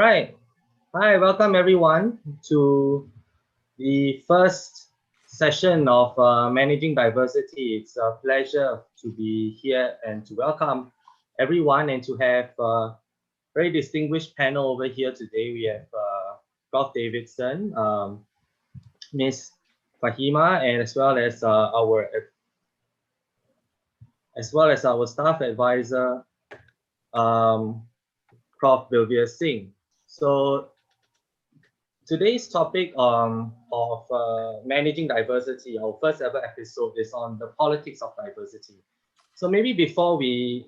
Right. Hi, welcome everyone to the first session of Managing Diversity. It's a pleasure to be here and to welcome everyone and to have a very distinguished panel over here today. We have Prof. Davidson, Ms. Fahima, and as well as our staff advisor, Prof. Bilvia Singh. So today's topic of managing diversity, our first ever episode, is on the politics of diversity. So maybe before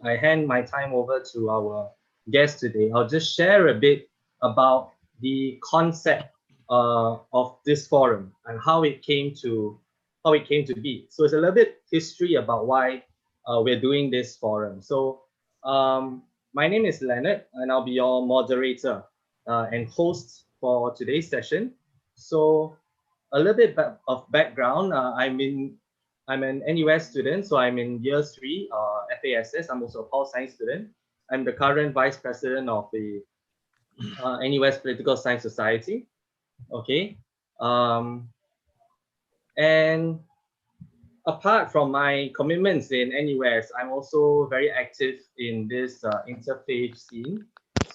I hand my time over to our guest today, I'll just share a bit about the concept of this forum and how it came to be. So it's a little bit history about why we're doing this forum. So my name is Leonard, and I'll be your moderator and host for today's session. So a little bit of background. I'm an NUS student, so I'm in year 3 FASS. I'm also a Pol Science student. I'm the current vice president of the NUS Political Science Society. Okay, and apart from my commitments in NUS, I'm also very active in this interfaith scene.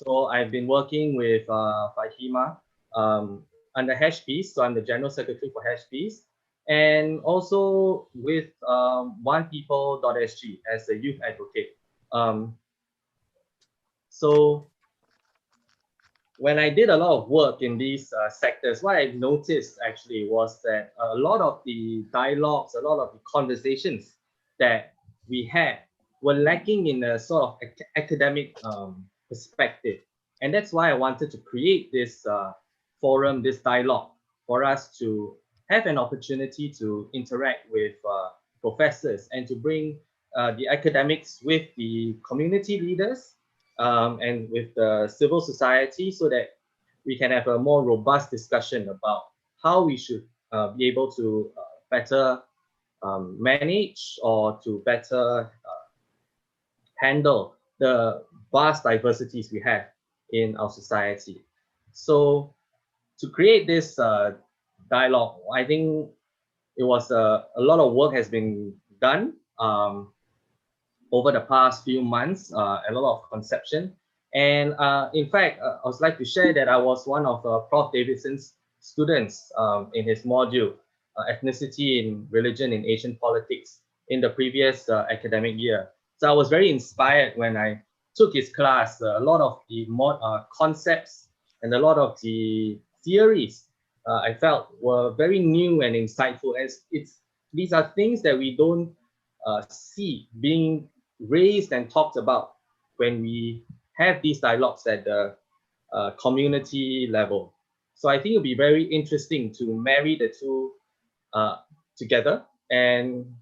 So I've been working with Fahima under Hashbees. So I'm the general secretary for Hashbees, and also with onepeople.sg as a youth advocate. So when I did a lot of work in these sectors, what I noticed actually was that a lot of the dialogues, a lot of the conversations that we had were lacking in a sort of academic perspective. And that's why I wanted to create this forum, this dialogue, for us to have an opportunity to interact with professors and to bring the academics with the community leaders and with the civil society, so that we can have a more robust discussion about how we should be able to better manage or to better handle the vast diversities we have in our society. So to create this dialogue, I think it was a lot of work has been done over the past few months, a lot of conception. And in fact, I would like to share that I was one of Prof. Davidson's students in his module, Ethnicity in Religion in Asian Politics, in the previous academic year. So I was very inspired when I took his class. A lot of the concepts and a lot of the theories I felt were very new and insightful. As these are things that we don't see being raised and talked about when we have these dialogues at the community level. So I think it'll be very interesting to marry the two together. And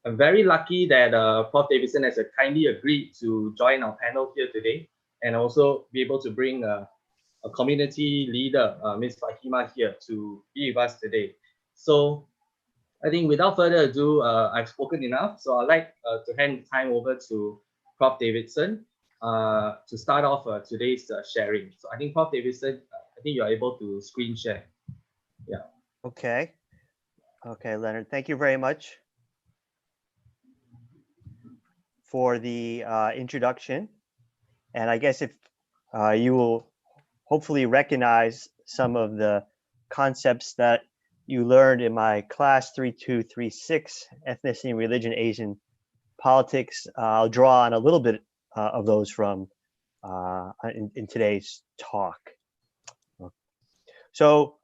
I'm very lucky that Prof. Davidson has kindly agreed to join our panel here today, and also be able to bring a community leader, Ms. Fahima, here to be with us today. So I think without further ado, I've spoken enough. So I'd like to hand time over to Prof. Davidson to start off today's sharing. So I think Prof. Davidson, I think you're able to screen share. Yeah. Okay. Okay, Leonard, thank you very much for the introduction. And I guess if you will hopefully recognize some of the concepts that you learned in my class 3236, Ethnicity and Religion, Asian Politics. I'll draw on a little bit of those from in today's talk. So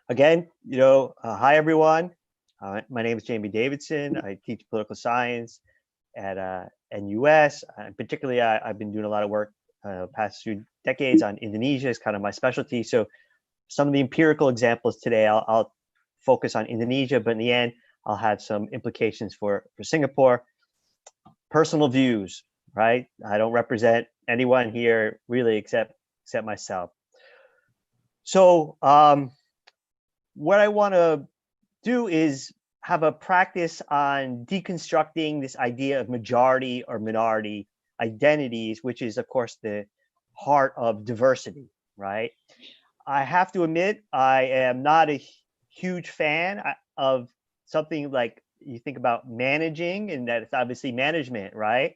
again, hi everyone. My name is Jamie Davidson. I teach political science at NUS. Particularly, I've been doing a lot of work past few decades on Indonesia is kind of my specialty. So some of the empirical examples today, I'll focus on Indonesia, but in the end, I'll have some implications for Singapore. Personal views, right? I don't represent anyone here really except myself. So what I want to do is have a practice on deconstructing this idea of majority or minority identities, which is, of course, the heart of diversity, right? I have to admit, I am not a huge fan of something like you think about managing, and that it's obviously management, right?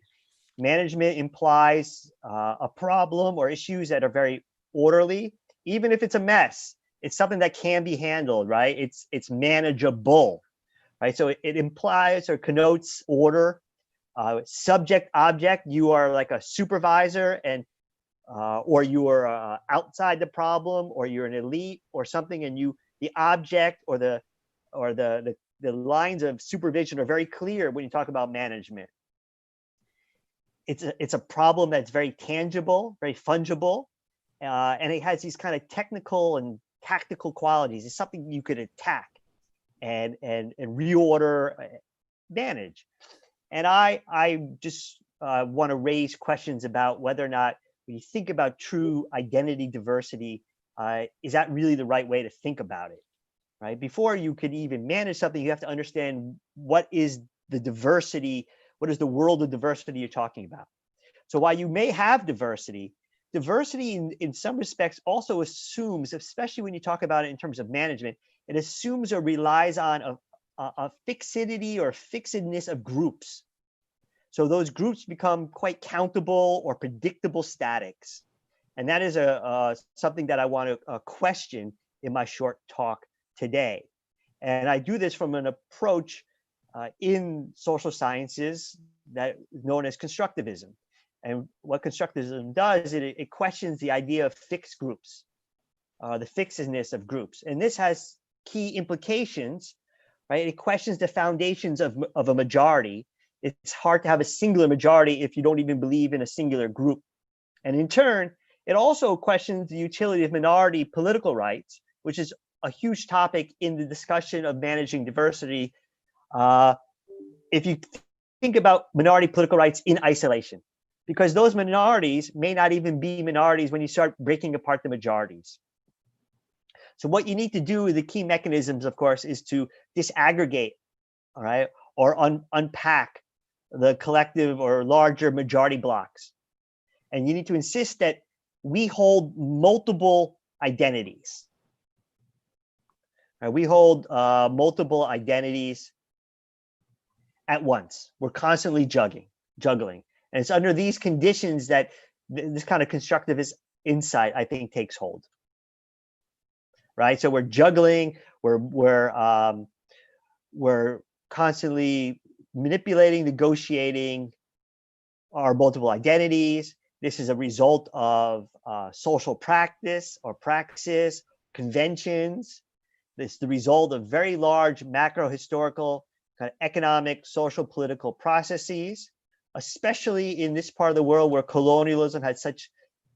Management implies a problem or issues that are very orderly, even if it's a mess. It's something that can be handled, right? It's manageable, right? So it implies or connotes order. Subject object, you are like a supervisor, and or you are outside the problem, or you're an elite or something, and the object or the lines of supervision are very clear when you talk about management. It's a problem that's very tangible, very fungible, and it has these kind of technical and tactical qualities. It's something you could attack and reorder, manage. And I just want to raise questions about whether or not, when you think about true identity diversity, is that really the right way to think about it, right? Before you could even manage something, you have to understand what is the diversity, what is the world of diversity you're talking about. So while you may have diversity in some respects also assumes, especially when you talk about it in terms of management, it assumes or relies on a fixity or fixedness of groups. So those groups become quite countable or predictable statics. And that is something that I want to question in my short talk today. And I do this from an approach in social sciences that is known as constructivism. And what constructivism does, it questions the idea of fixed groups, the fixedness of groups. And this has key implications, right? It questions the foundations of a majority. It's hard to have a singular majority if you don't even believe in a singular group. And in turn, it also questions the utility of minority political rights, which is a huge topic in the discussion of managing diversity. If you think about minority political rights in isolation, because those minorities may not even be minorities when you start breaking apart the majorities. So what you need to do, the key mechanisms, of course, is to disaggregate, all right, or unpack the collective or larger majority blocks. And you need to insist that we hold multiple identities. Right? We hold multiple identities at once. We're constantly juggling. And it's under these conditions that this kind of constructivist insight, I think, takes hold. Right? So we're juggling, we're constantly manipulating, negotiating our multiple identities. This is a result of social practice or praxis, conventions. This is the result of very large macro historical, kind of economic, social, political processes, especially in this part of the world where colonialism had such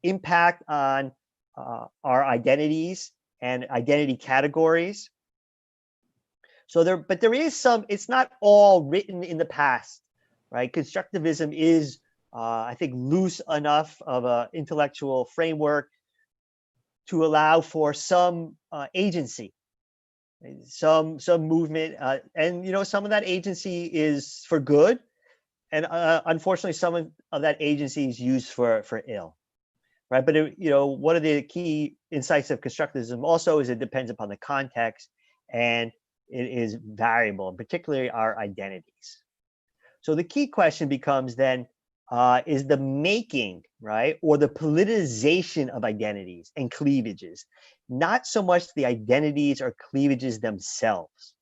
impact on our identities and identity categories. So there is some, it's not all written in the past, right? Constructivism is, I think, loose enough of an intellectual framework to allow for some agency, some movement, and some of that agency is for good, and unfortunately, some of that agency is used for ill, right? But one of the key insights of constructivism also is it depends upon the context, and it is variable, particularly our identities. So the key question becomes then, is the making, right, or the politicization of identities and cleavages, not so much the identities or cleavages themselves.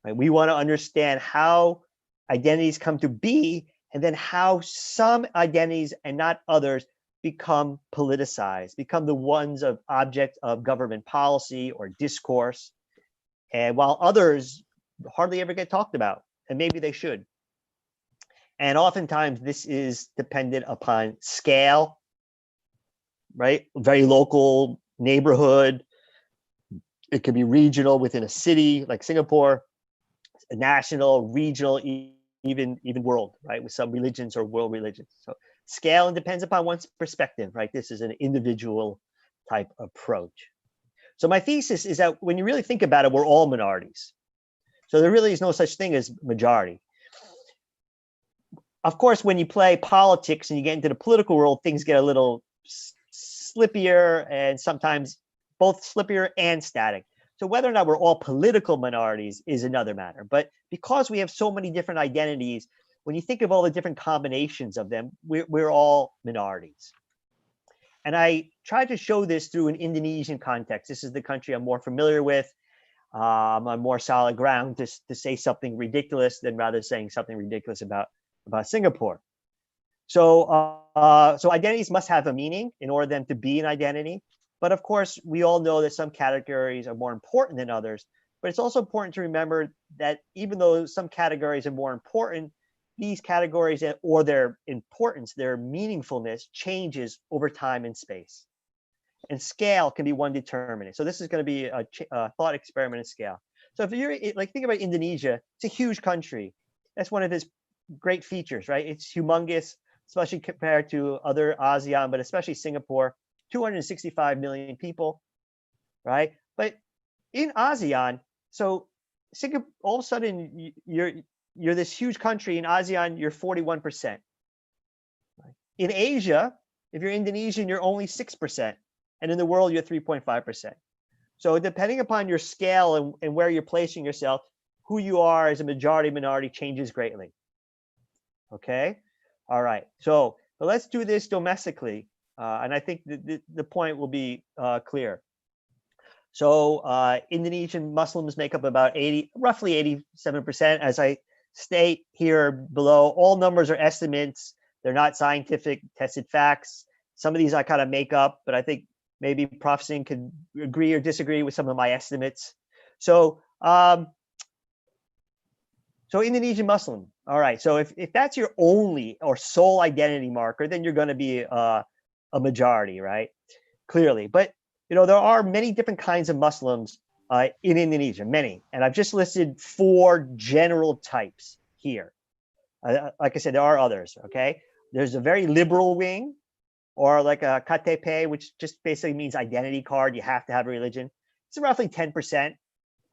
Right? We want to understand how identities come to be, and then how some identities and not others become politicized, become the ones of object of government policy or discourse, and while others hardly ever get talked about, and maybe they should. And oftentimes this is dependent upon scale, right? Very local, neighborhood. It could be regional within a city like Singapore, national, regional, even world, right? With some religions or world religions. So scale and depends upon one's perspective, right? This is an individual type approach. So my thesis is that when you really think about it, we're all minorities. So there really is no such thing as majority. Of course, when you play politics and you get into the political world, things get a little slippier and sometimes both slippier and static. So whether or not we're all political minorities is another matter. But because we have so many different identities, when you think of all the different combinations of them, we're all minorities. And I tried to show this through an Indonesian context. This is the country I'm more familiar with. I'm on more solid ground to say something ridiculous than rather saying something ridiculous about Singapore. So so identities must have a meaning in order for them to be an identity. But of course, we all know that some categories are more important than others. But it's also important to remember that even though some categories are more important, these categories or their importance, their meaningfulness changes over time and space. And scale can be one determinant. So this is going to be a thought experiment in scale. So if you're like, think about Indonesia, it's a huge country. That's one of its great features, right? It's humongous, especially compared to other ASEAN, but especially Singapore, 265 million people, right? But in ASEAN, so Singapore, all of a sudden you're this huge country. In ASEAN, you're 41%. In Asia, if you're Indonesian, you're only 6%. And in the world, you're 3.5%. So depending upon your scale and where you're placing yourself, who you are as a majority minority changes greatly. Okay. All right. So but let's do this domestically. And I think the point will be clear. So Indonesian Muslims make up about roughly 87%. As I state here below, all numbers are estimates. They're not scientific tested facts. Some of these I kind of make up, but I think maybe Prof. Singh could agree or disagree with some of my estimates. So so Indonesian Muslim. All right. So if that's your only or sole identity marker, then you're going to be a majority, right? Clearly. But there are many different kinds of Muslims in Indonesia, many. And I've just listed 4 general types here. Like I said, there are others, okay? There's a very liberal wing, or like a KTP, which just basically means identity card. You have to have a religion. It's roughly 10%.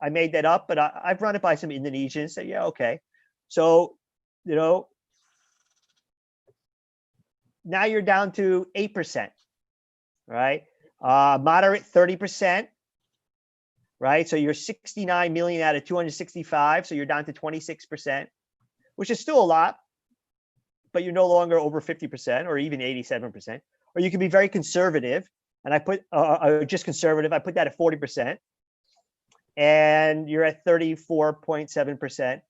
I made that up, but I've run it by some Indonesians. So yeah, okay. So, now you're down to 8%, right? Moderate 30%, right? So you're 69 million out of 265. So you're down to 26%, which is still a lot, but you're no longer over 50% or even 87%. Or you can be very conservative. And I put just conservative. I put that at 40%. And you're at 34.7%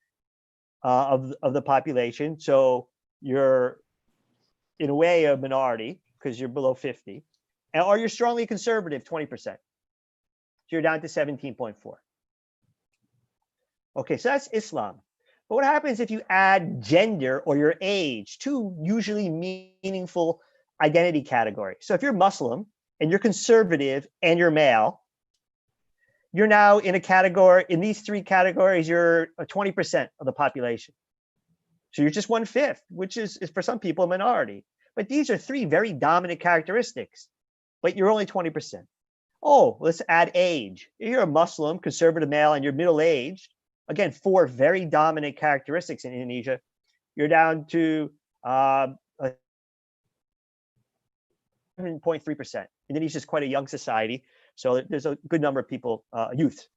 of the population. So you're, in a way, a minority because you're below 50. Or you're strongly conservative, 20%. So you're down to 17.4. Okay, so that's Islam. But what happens if you add gender or your age, 2 usually meaningful identity categories? So if you're Muslim and you're conservative and you're male, you're now in a category, in these 3 categories, you're 20% of the population. So you're just 1/5, which is for some people a minority. But these are 3 very dominant characteristics, but you're only 20%. Oh, let's add age. If you're a Muslim, conservative male, and you're middle-aged, again, 4 very dominant characteristics in Indonesia, you're down to 7.3%. Indonesia is quite a young society, so there's a good number of people, youth.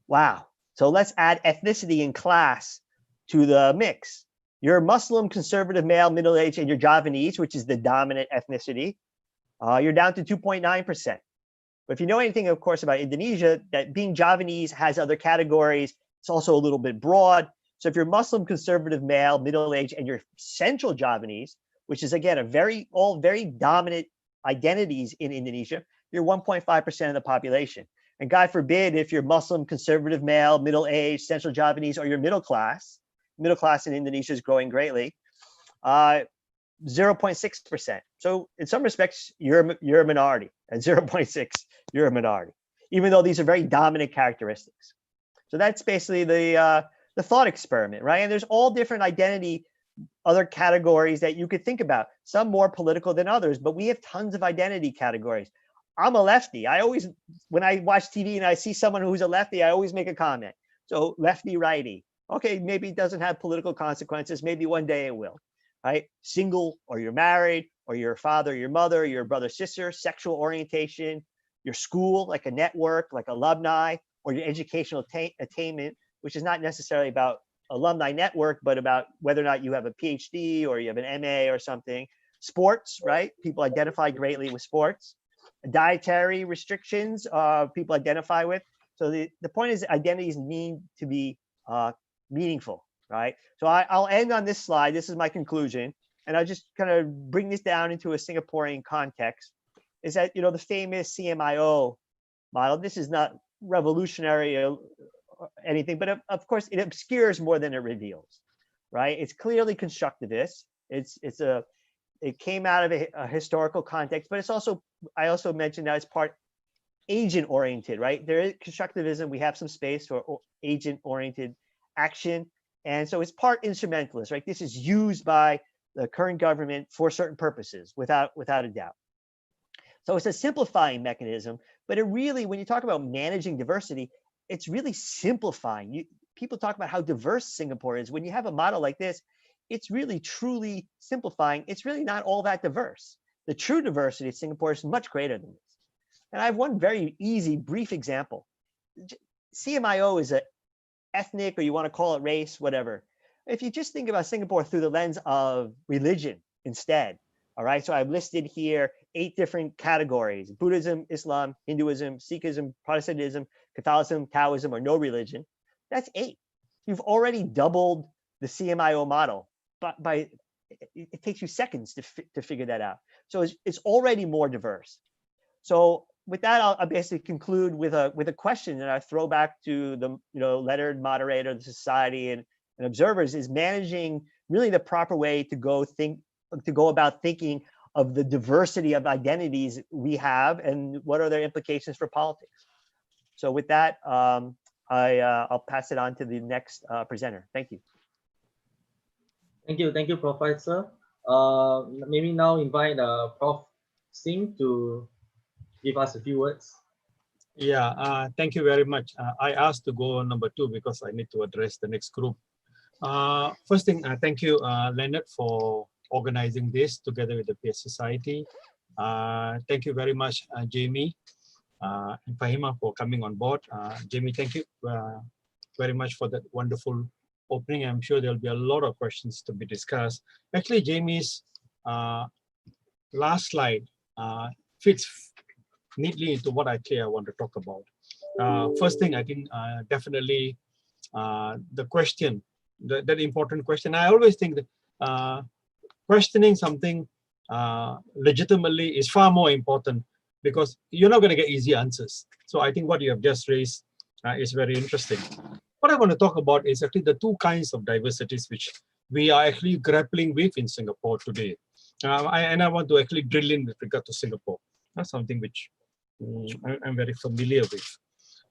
Wow. So let's add ethnicity and class to the mix. You're Muslim, conservative male, middle-aged, and you're Javanese, which is the dominant ethnicity. You're down to 2.9%. But if you know anything, of course, about Indonesia, that being Javanese has other categories. It's also a little bit broad. So if you're Muslim, conservative male, middle-aged, and you're Central Javanese, which is, again, all very dominant identities in Indonesia, you're 1.5% of the population. And God forbid, if you're Muslim, conservative male, middle-aged, Central Javanese, or you're middle class in Indonesia is growing greatly, 0.6%. So in some respects, you're a minority. At 0.6, you're a minority, even though these are very dominant characteristics. So that's basically the thought experiment, right? And there's all different identity, other categories that you could think about, some more political than others, but we have tons of identity categories. I'm a lefty. When I watch TV and I see someone who's a lefty, I always make a comment. So lefty, righty. Okay, maybe it doesn't have political consequences. Maybe one day it will, right? Single, or you're married, or your father, your mother, your brother, sister, sexual orientation, your school, like a network, like alumni, or your educational attainment, which is not necessarily about alumni network, but about whether or not you have a PhD or you have an MA or something. Sports, right? People identify greatly with sports. Dietary restrictions, people identify with. So the point is identities need to be meaningful, right? So I'll end on this slide. This is my conclusion. And I'll just kind of bring this down into a Singaporean context, is that, the famous CMIO model, this is not revolutionary or anything, but of course it obscures more than it reveals, right? It's clearly constructivist. It came out of a historical context, but it's also, I also mentioned that it's part agent oriented, right? There is constructivism. We have some space for agent oriented action. And so it's part instrumentalist, right? This is used by the current government for certain purposes, without a doubt. So it's a simplifying mechanism, but it really, when you talk about managing diversity, it's really simplifying. People talk about how diverse Singapore is. When you have a model like this, it's really truly simplifying. It's really not all that diverse. The true diversity of Singapore is much greater than this. And I have one very easy, brief example. CMIO is an ethnic, or you want to call it race, whatever. If you just think about Singapore through the lens of religion instead, all right? So I've listed here 8 different categories: Buddhism, Islam, Hinduism, Sikhism, Protestantism, Catholicism, Taoism, or no religion. That's 8. You've already doubled the CMIO model, but it takes you seconds to figure that out. So it's already more diverse. So with that, I'll basically conclude with a question that I throw back to the lettered moderator, the society, and observers: is managing really the proper way to go about thinking of the diversity of identities we have, and what are their implications for politics? So with that, I'll pass it on to the next presenter. Thank you. Thank you, Professor. Maybe now invite Prof. Singh to give us a few words. Yeah, thank you very much. I asked to go number 2 because I need to address the next group. First thing, thank you, Leonard, for organizing this together with the PS Society. Thank you very much, Jamie and Fahima, for coming on board. Jamie, thank you very much for that wonderful opening. I'm sure there'll be a lot of questions to be discussed. Actually, Jamie's last slide fits neatly into what I want to talk about. First thing, I think definitely the question, that important question. I always think that questioning something legitimately is far more important, because you're not going to get easy answers. So I think what you have just raised is very interesting. What I want to talk about is actually the 2 kinds of diversities which we are actually grappling with in Singapore today. And I want to actually drill in with regard to Singapore. That's something which I'm very familiar with.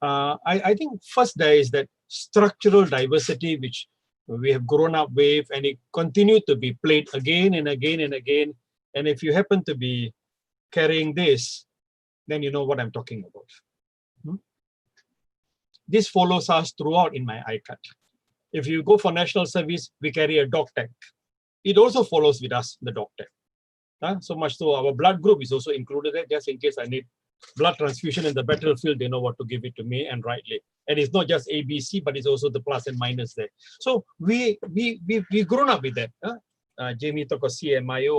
I think first there is that structural diversity which we have grown up with, and it continued to be played again and again and again. And if you happen to be carrying this, then you know what I'm talking about. This follows us throughout in my ICAT. If you go for national service, we carry a dog tag. It also follows with us, the dog tag. So much so our blood group is also included there, just in case I need blood transfusion in the battlefield, they know what to give it to me, and rightly. And it's not just ABC, but it's also the plus and minus there. So we've grown up with that. Jamie talked of CMIO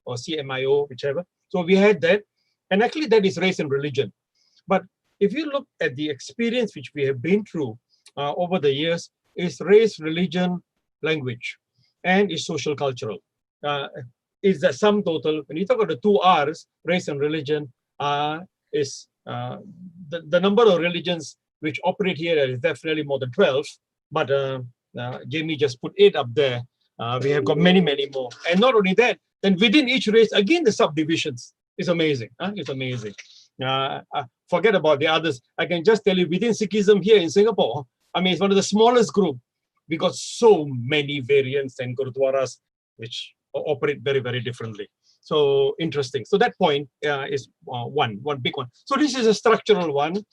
or CMIO, whichever. So we had that, and actually that is race and religion. But if you look at the experience which we have been through over the years, is race, religion, language, and is social cultural. Is the sum total. When you talk about the 2 R's, race and religion, is the number of religions which operate here is definitely more than 12, but Jamie just put 8 up there. We have got many more. And not only that, then within each race, again, the subdivisions is amazing. It's amazing. Forget about the others. I can just tell you, within Sikhism here in Singapore, I mean, it's one of the smallest group. We got so many variants and gurudwaras which operate very, very differently. So interesting. So that point is one big one. So this is a structural one.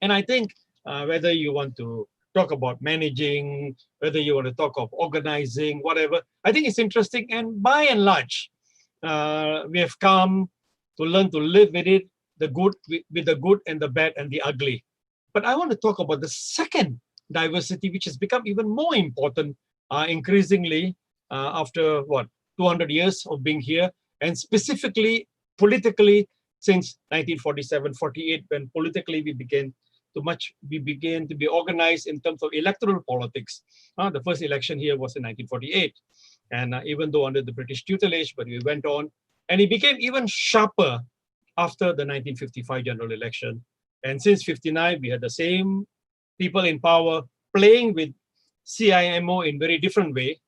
And I think whether you want to talk about managing, whether you want to talk of organizing, whatever. I think it's interesting. And by and large, we have come to learn to live with it, the good, with the good and the bad and the ugly. But I want to talk about the second diversity, which has become even more important increasingly after 200 years of being here, and specifically politically since 1947-48, when politically we began to be organized in terms of electoral politics. The first election here was in 1948, and even though under the British tutelage, but we went on, and it became even sharper after the 1955 general election. And since 59, we had the same people in power playing with CIMO in very different way.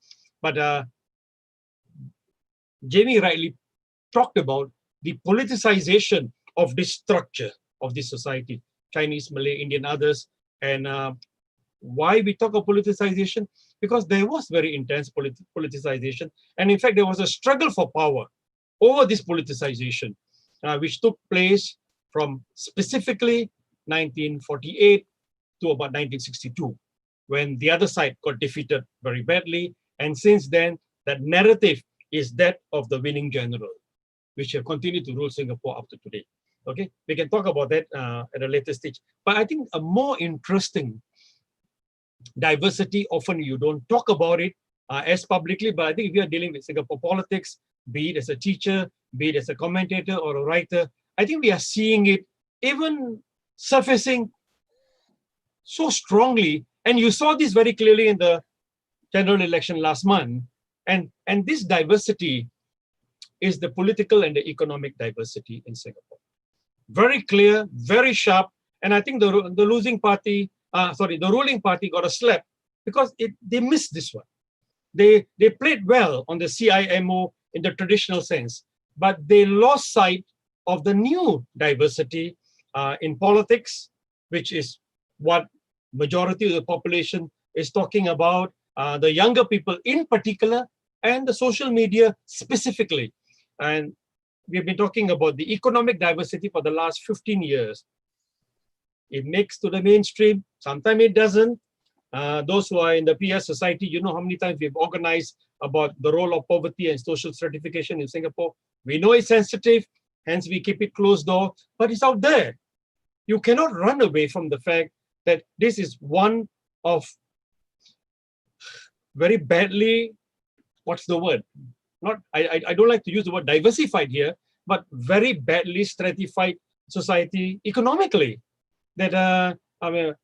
But Jamie rightly talked about the politicization of this structure of this society, Chinese, Malay, Indian, others. And why we talk of politicization? Because there was very intense politicization. And in fact, there was a struggle for power over this politicization, which took place from specifically 1948 to about 1962, when the other side got defeated very badly. And since then, that narrative is that of the winning general, which have continued to rule Singapore up to today. Okay, we can talk about that at a later stage. But I think a more interesting diversity, often you don't talk about it as publicly, but I think if you are dealing with Singapore politics, be it as a teacher, be it as a commentator or a writer, I think we are seeing it even surfacing so strongly. And you saw this very clearly in the general election last month. And this diversity is the political and the economic diversity in Singapore. Very clear, very sharp. And I think the ruling party got a slap because they missed this one. They played well on the CIMO in the traditional sense, but they lost sight of the new diversity in politics, which is what majority of the population is talking about, the younger people in particular, and the social media specifically. And we've been talking about the economic diversity for the last 15 years. It makes to the mainstream, sometimes it doesn't. Those who are in the PS society, you know how many times we've organized about the role of poverty and social stratification in Singapore. We know it's sensitive, hence we keep it closed door, but it's out there. You cannot run away from the fact that this is one of very badly, what's the word? I don't like to use the word diversified here, but very badly stratified society economically. That I mean,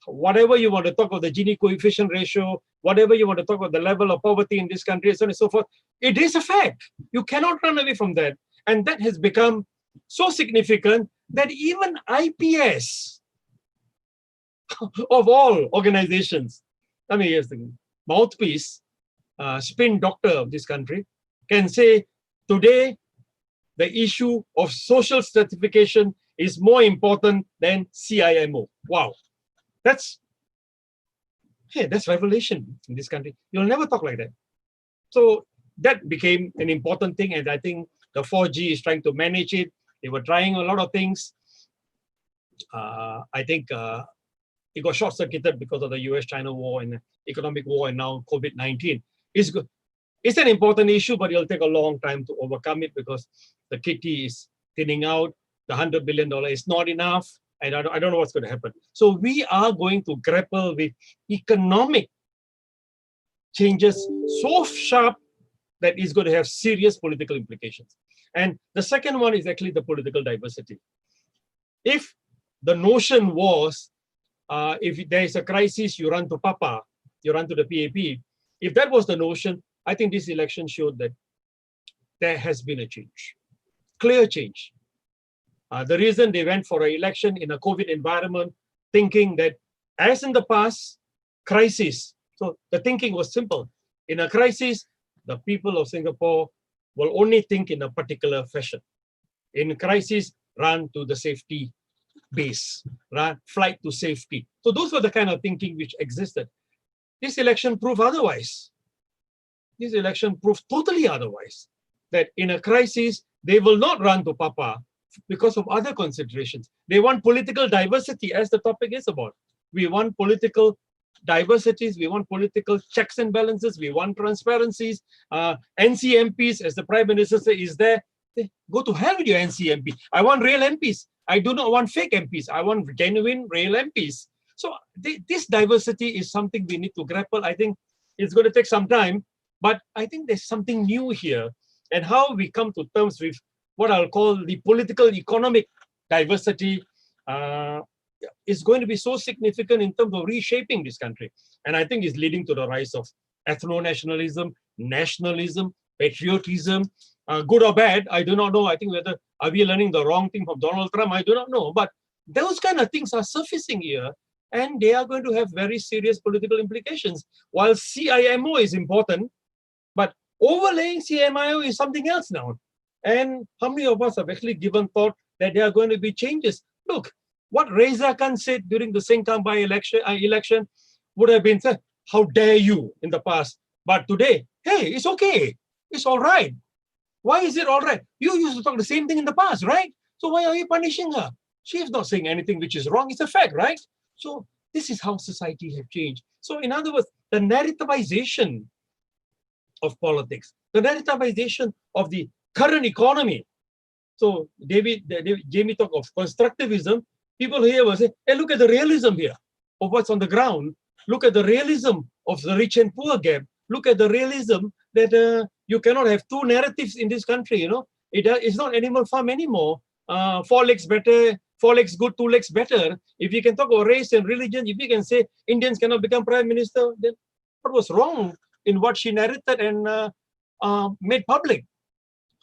whatever you want to talk about the Gini coefficient ratio, whatever you want to talk about the level of poverty in this country, and so on and so forth, it is a fact. You cannot run away from that. And that has become so significant that even IPS of all organizations, I mean, yes, the mouthpiece, spin doctor of this country, can say today the issue of social stratification is more important than CIMO. Wow, that's revelation in this country. You'll never talk like that. So that became an important thing, and I think the 4G is trying to manage it. They were trying a lot of things. I think it got short-circuited because of the US-China war and economic war, and now COVID-19. It's good. It's an important issue, but it'll take a long time to overcome it because the kitty is thinning out. The $100 billion is not enough, and I don't know what's going to happen. So we are going to grapple with economic changes so sharp that is going to have serious political implications. And the second one is actually the political diversity. If the notion was, if there is a crisis, you run to Papa, you run to the PAP. If that was the notion, I think this election showed that there has been a change, clear change. The reason they went for an election in a COVID environment, thinking that as in the past, crisis. So the thinking was simple. In a crisis, the people of Singapore will only think in a particular fashion. In crisis, run to the safety base, run, flight to safety. So those were the kind of thinking which existed. This election proved otherwise. This election proved totally otherwise. That in a crisis, they will not run to Papa because of other considerations. They want political diversity, as the topic is about. We want political diversities, we want political checks and balances, we want transparencies. NCMPs, as the Prime Minister said, is there. Go to hell with your NCMP. I want real MPs. I do not want fake MPs. I want genuine, real MPs. So this diversity is something we need to grapple. I think it's going to take some time, but I think there's something new here. And how we come to terms with what I'll call the political economic diversity is going to be so significant in terms of reshaping this country. And I think it's leading to the rise of ethno-nationalism, nationalism, patriotism, good or bad, I do not know. I think whether are we learning the wrong thing from Donald Trump, I do not know. But those kind of things are surfacing here, and they are going to have very serious political implications. While CIMO is important, but overlaying CMIO is something else now. And how many of us have actually given thought that there are going to be changes? Look, what Reza Khan said during the Sengkang by-election would have been said, how dare you in the past. But today, hey, it's okay. It's all right. Why is it all right? You used to talk the same thing in the past, right? So why are you punishing her? She is not saying anything which is wrong. It's a fact, right? So this is how society has changed. So in other words, the narrativization of politics, the narrativization of the current economy. So Jamie talked of constructivism. People here will say, hey, look at the realism here of what's on the ground. Look at the realism of the rich and poor gap. Look at the realism that you cannot have two narratives in this country. You know, it's not Animal Farm anymore. 4 legs better, 4 legs good, 2 legs better. If you can talk about race and religion, if you can say Indians cannot become prime minister, then what was wrong in what she narrated and made public?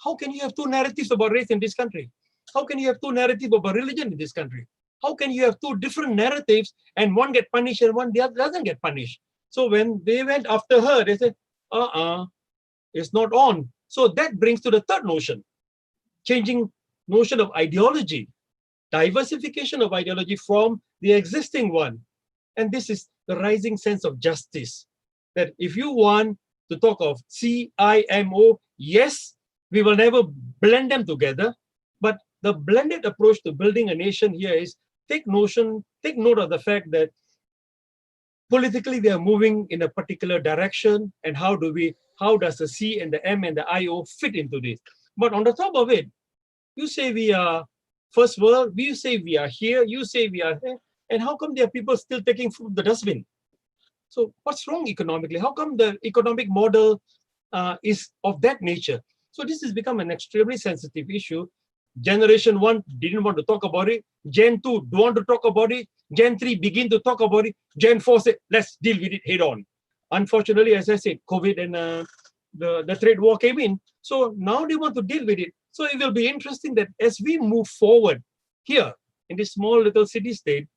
How can you have two narratives about race in this country? How can you have two narratives about religion in this country? How can you have two different narratives and one get punished and one the other doesn't get punished? So when they went after her, they said, it's not on. So that brings to the third notion, changing notion of ideology, diversification of ideology from the existing one. And this is the rising sense of justice. That if you want to talk of CIMO, yes, we will never blend them together, but the blended approach to building a nation here is take note of the fact that politically we are moving in a particular direction, and how does the C and the M and the IO fit into this? But on the top of it, you say we are first world, you say we are here, you say we are there, and how come there are people still taking food from the dustbin? So what's wrong economically? How come the economic model is of that nature? So this has become an extremely sensitive issue. Generation 1 didn't want to talk about it. Gen 2 don't want to talk about it. Gen 3 begin to talk about it. Gen 4 said, let's deal with it head on. Unfortunately, as I said, COVID and the trade war came in. So now they want to deal with it. So it will be interesting that as we move forward here in this small little city-state,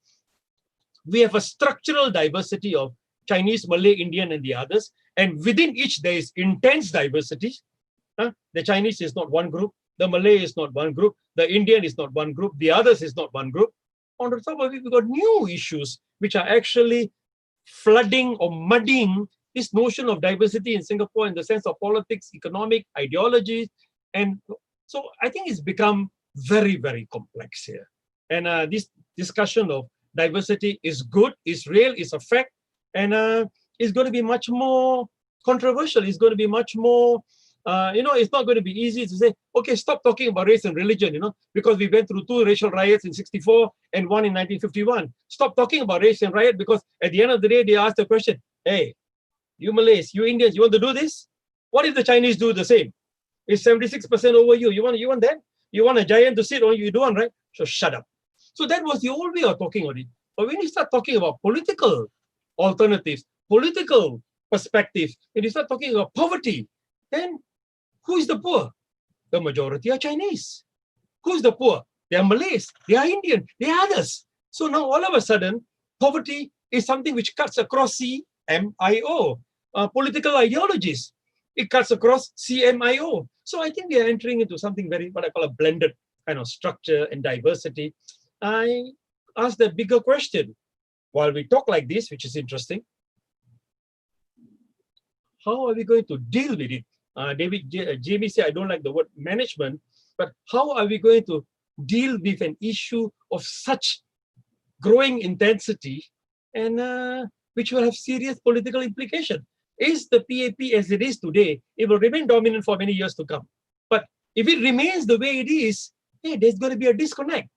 we have a structural diversity of Chinese, Malay, Indian, and the others. And within each, there is intense diversity. The Chinese is not one group. The Malay is not one group. The Indian is not one group. The others is not one group. On the top of it, we've got new issues which are actually flooding or muddying this notion of diversity in Singapore in the sense of politics, economic, ideologies. And so I think it's become very, very complex here. And this discussion of diversity is good, is real, is a fact, and it's going to be much more controversial. It's going to be much more it's not going to be easy to say, okay, stop talking about race and religion, because we went through 2 racial riots in 1964 and 1 in 1951. Stop talking about race and riot, because at the end of the day, they ask the question, hey, you Malays, you Indians, you want to do this? What if the Chinese do the same? It's 76% over you. You want that? You want a giant to sit on you? You don't, right? So shut up. So that was the old way of talking about it. But when you start talking about political alternatives, political perspectives, and you start talking about poverty, then who is the poor? The majority are Chinese. Who is the poor? They are Malays, they are Indian, they are others. So now all of a sudden, poverty is something which cuts across CMIO, political ideologies. It cuts across CMIO. So I think we are entering into something very, what I call a blended kind of structure and diversity. I ask the bigger question, while we talk like this, which is interesting, how are we going to deal with it? Jamie said, I don't like the word management, but how are we going to deal with an issue of such growing intensity and which will have serious political implication. Is the PAP as it is today, it will remain dominant for many years to come. But if it remains the way it is, hey, there's going to be a disconnect.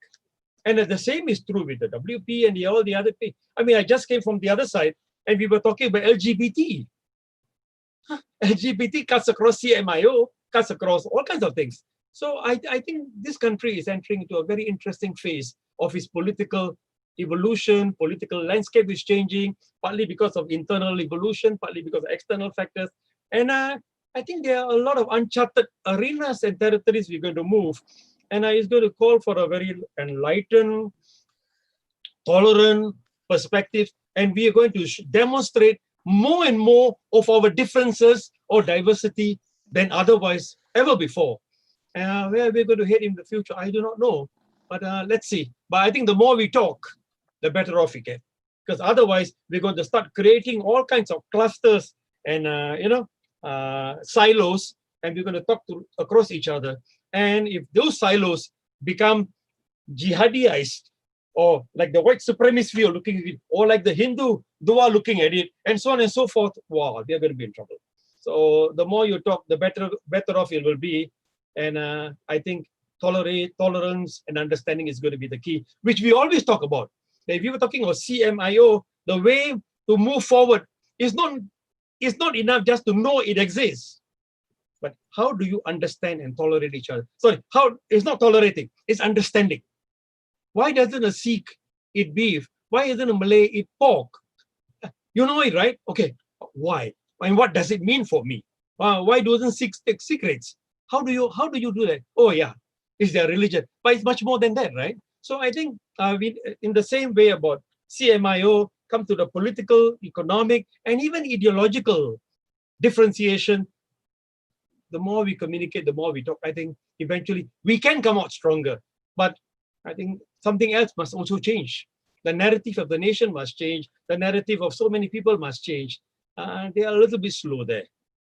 And the same is true with the WP and all the other things. I mean, I just came from the other side and we were talking about LGBT. LGBT cuts across CMIO, cuts across all kinds of things. So I think this country is entering into a very interesting phase of its political evolution. Political landscape is changing, partly because of internal evolution, partly because of external factors. And I think there are a lot of uncharted arenas and territories we're going to move. And it's going to call for a very enlightened, tolerant perspective. And we are going to demonstrate more and more of our differences or diversity than otherwise ever before. Where we're going to head in the future, I do not know. But let's see. But I think the more we talk, the better off we get. Because otherwise, we're going to start creating all kinds of clusters and silos, and we're going to talk across each other. And if those silos become jihadiized, or like the white supremacist view looking at it, or like the Hindu Dua looking at it, and so on and so forth, wow, they're going to be in trouble. So the more you talk, the better off it will be. And I think tolerance and understanding is going to be the key, which we always talk about. If you were talking about CMIO, the way to move forward is not enough just to know it exists. But how do you understand and tolerate each other? Sorry, how it's not tolerating, it's understanding. Why doesn't a Sikh eat beef? Why isn't a Malay eat pork? You know it, right? Okay, why? And what does it mean for me? Why doesn't Sikhs take cigarettes? How do you do that? Oh yeah, it's their religion. But it's much more than that, right? So I think we, in the same way about CMIO, come to the political, economic, and even ideological differentiation. The more we communicate, the more we talk, I think eventually we can come out stronger. But I think something else must also change. The narrative of the nation must change. The narrative of so many people must change. They are a little bit slow there.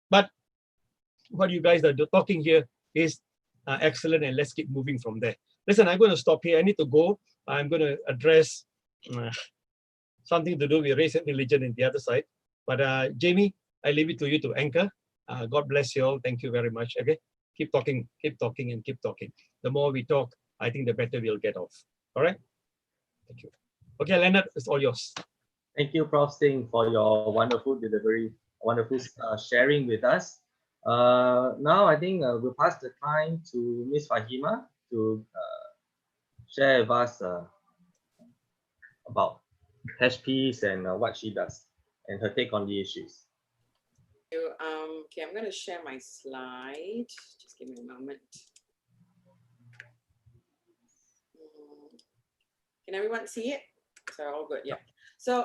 But what you guys are talking here is excellent, and let's keep moving from there. Listen, I'm going to stop here. I need to go. I'm going to address something to do with race and religion in the other side. But Jamie, I leave it to you to anchor. God bless you all. Thank you very much. Okay, keep talking, and keep talking. The more we talk, I think the better we'll get off. All right. Thank you. Okay, Leonard, it's all yours. Thank you, Prof. Singh, for your wonderful delivery, wonderful sharing with us. Now I think we'll pass the time to Ms. Fahima to share with us about Hashbees and what she does and her take on the issues. Okay, I'm going to share my slide. Just give me a moment. Can everyone see it? So all good, yeah. So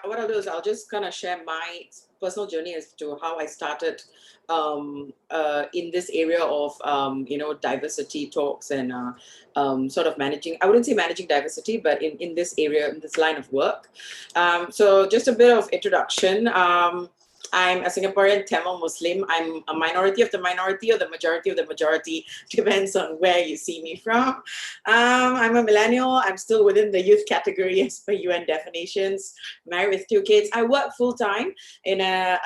what I'll do is I'll just kind of share my personal journey as to how I started in this area of diversity talks and sort of managing. I wouldn't say managing diversity, but in this area, in this line of work. So just a bit of introduction. I'm a Singaporean Tamil Muslim. I'm a minority of the minority or the majority of the majority, depends on where you see me from. I'm a millennial. I'm still within the youth category as per UN definitions, married with 2 kids. I work full-time in a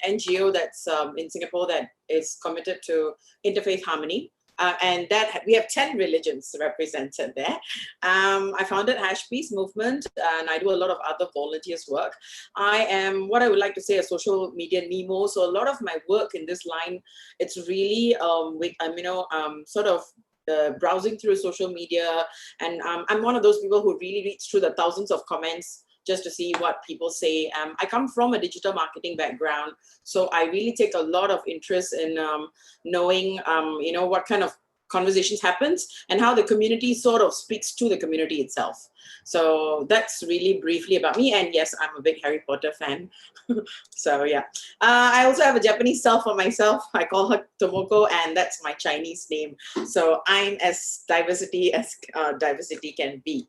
NGO that's in Singapore that is committed to interfaith harmony. And that we have 10 religions represented there. I founded Hashbees movement, and I do a lot of other volunteers work. I am what I would like to say a social media Nemo. So a lot of my work in this line, it's really sort of browsing through social media, and I'm one of those people who really reads through the thousands of comments just to see what people say. I come from a digital marketing background, so I really take a lot of interest in knowing, what kind of conversations happens and how the community sort of speaks to the community itself. So that's really briefly about me. And yes, I'm a big Harry Potter fan. So yeah, I also have a Japanese self for myself. I call her Tomoko, and that's my Chinese name. So I'm as diversity as diversity can be.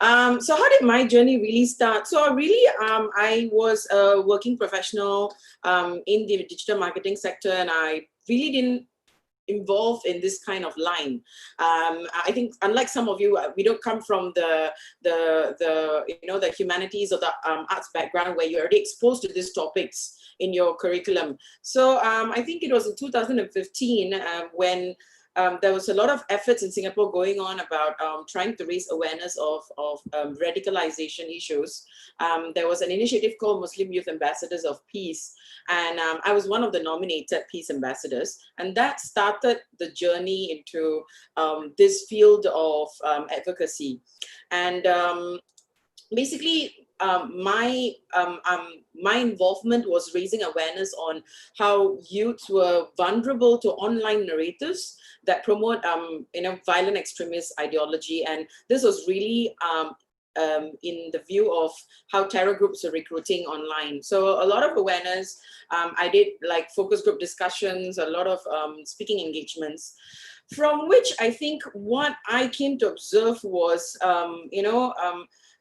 So how did my journey really start? So really, I was a working professional in the digital marketing sector, and I really didn't involved in this kind of line. I think unlike some of you, we don't come from the humanities or the arts background where you're already exposed to these topics in your curriculum. So I think it was in 2015 when there was a lot of efforts in Singapore going on about trying to raise awareness of radicalization issues. There was an initiative called Muslim Youth Ambassadors of Peace, and I was one of the nominated peace ambassadors, and that started the journey into this field of advocacy. And basically, my involvement was raising awareness on how youths were vulnerable to online narratives that promote violent extremist ideology, and this was really in the view of how terror groups are recruiting online. So a lot of awareness. I did like focus group discussions, a lot of speaking engagements, from which I think what I came to observe was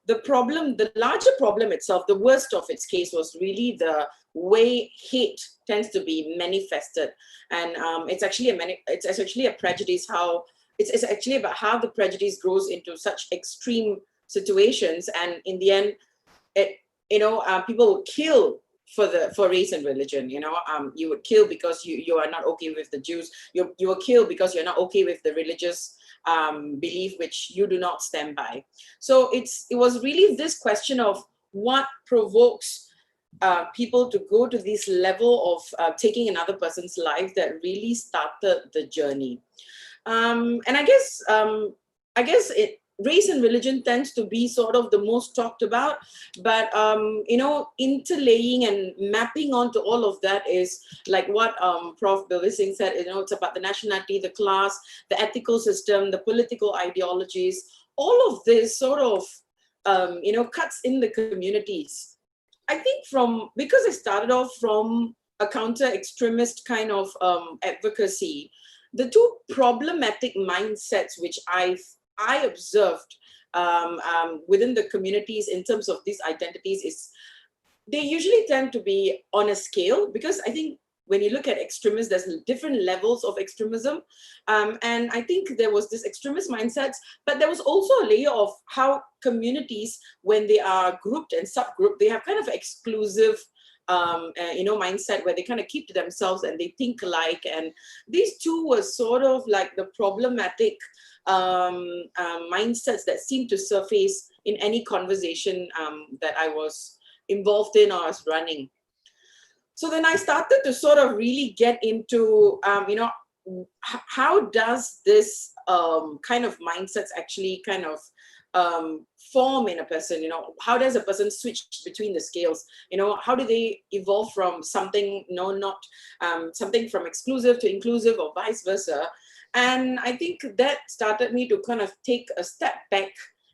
the larger problem itself, the worst of its case, was really the way hate tends to be manifested, and it's actually a prejudice. It's actually about how the prejudice grows into such extreme situations, and in the end, people would kill for race and religion. You would kill because you are not okay with the Jews. You will kill because you're not okay with the religious belief which you do not stand by. So it was really this question of what provokes people to go to this level of taking another person's life that really started the journey. And I guess race and religion tends to be sort of the most talked about, but interlaying and mapping onto all of that is like what Prof. Bilvi Singh said. It's about the nationality, the class, the ethical system, the political ideologies. All of this sort of cuts in the communities. I think because I started off from a counter-extremist kind of advocacy, the two problematic mindsets which I observed within the communities in terms of these identities is they usually tend to be on a scale, because I think when you look at extremists, there's different levels of extremism. And I think there was this extremist mindsets, but there was also a layer of how communities, when they are grouped and subgrouped, they have kind of exclusive mindset where they kind of keep to themselves and they think alike. And these two were sort of like the problematic mindsets that seem to surface in any conversation that I was involved in or I was running. So then I started to sort of really get into, how does this kind of mindsets actually kind of form in a person? How does a person switch between the scales? How do they evolve from something, not something from exclusive to inclusive or vice versa? And I think that started me to kind of take a step back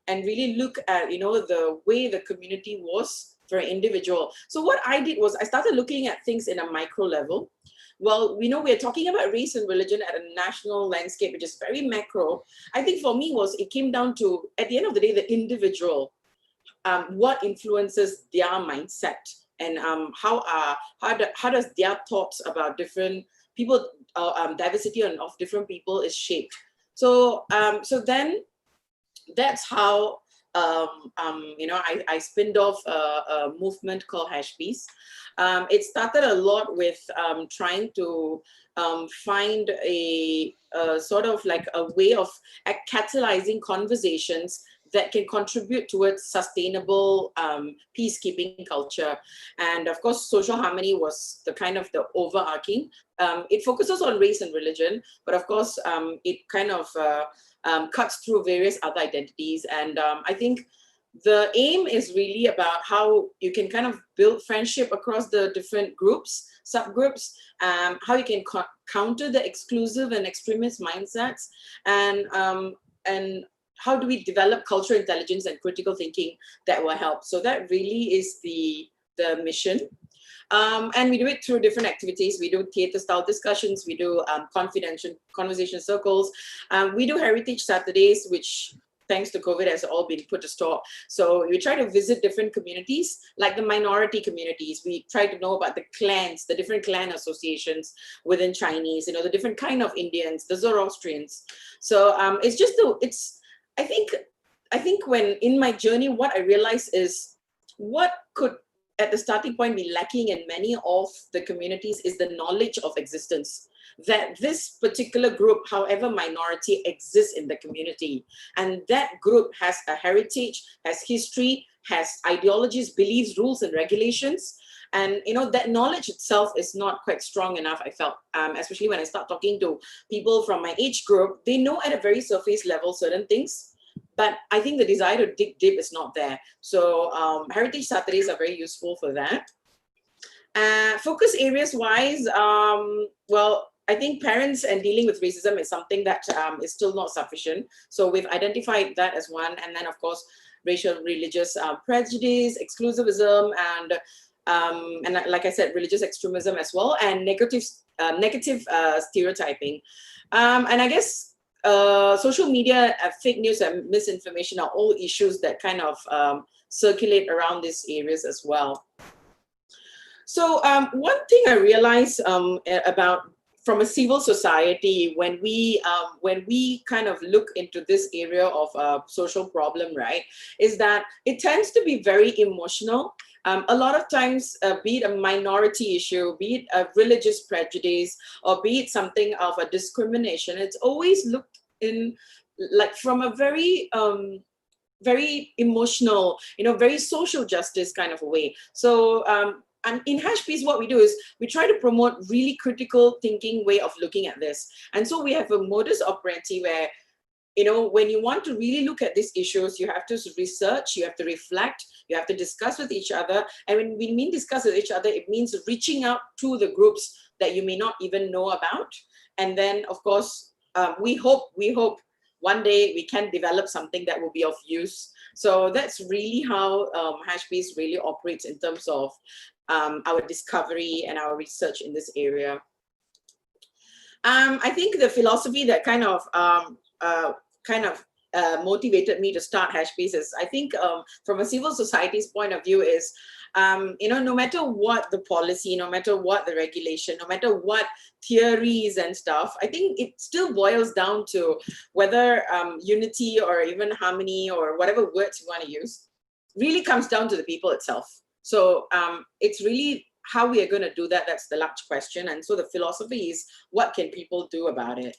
and really look at, the way the community was for an individual. So what I did was I started looking at things in a micro level. Well, we're talking about race and religion at a national landscape, which is very macro. I think for me it came down to, at the end of the day, the individual, what influences their mindset, and how does their thoughts about different people, diversity of different people is shaped. So then that's how I spinned off a movement called Hashbees. It started a lot with trying to find a sort of like a way of catalyzing conversations that can contribute towards sustainable peacekeeping culture. And of course, social harmony was the kind of the overarching. It focuses on race and religion, but of course, it kind of cuts through various other identities. And I think the aim is really about how you can kind of build friendship across the different groups, subgroups, how you can counter the exclusive and extremist mindsets, and how do we develop cultural intelligence and critical thinking that will help. So that really is the mission. And we do it through different activities. We do theater style discussions, we do confidential conversation circles, we do Heritage Saturdays, which thanks to COVID, has all been put to stop. So we try to visit different communities, like the minority communities. We try to know about the clans, the different clan associations within Chinese, the different kind of Indians, the Zoroastrians. So it's just, I think when in my journey, what I realized is what could at the starting point be lacking in many of the communities is the knowledge of existence, that this particular group, however minority, exists in the community. And that group has a heritage, has history, has ideologies, beliefs, rules, and regulations. And that knowledge itself is not quite strong enough, I felt, especially when I start talking to people from my age group. They know at a very surface level certain things, but I think the desire to dig deep is not there. So Heritage Saturdays are very useful for that. Focus areas wise, well, I think parents and dealing with racism is something that is still not sufficient. So we've identified that as one. And then, of course, racial, religious prejudice, exclusivism, and like I said, religious extremism as well, and negative stereotyping. And I guess social media, fake news and misinformation are all issues that kind of circulate around these areas as well. So one thing I realized about from a civil society, when we kind of look into this area of social problem, right, is that it tends to be very emotional. A lot of times, be it a minority issue, be it a religious prejudice, or be it something of a discrimination, it's always looked in like from a very very emotional, very social justice kind of a way. So and in Hashbees, what we do is we try to promote really critical thinking way of looking at this. And so we have a modus operandi where, when you want to really look at these issues, you have to research, you have to reflect, you have to discuss with each other. And when we mean discuss with each other, it means reaching out to the groups that you may not even know about. And then, of course, we hope one day we can develop something that will be of use. So that's really how Hashbees really operates in terms of our discovery and our research in this area. I think the philosophy that kind of motivated me to start Hashbees is, I think from a civil society's point of view is, no matter what the policy, no matter what the regulation, no matter what theories and stuff, I think it still boils down to whether unity or even harmony or whatever words you want to use really comes down to the people itself. So it's really how we are going to do that. That's the large question. And so the philosophy is, what can people do about it?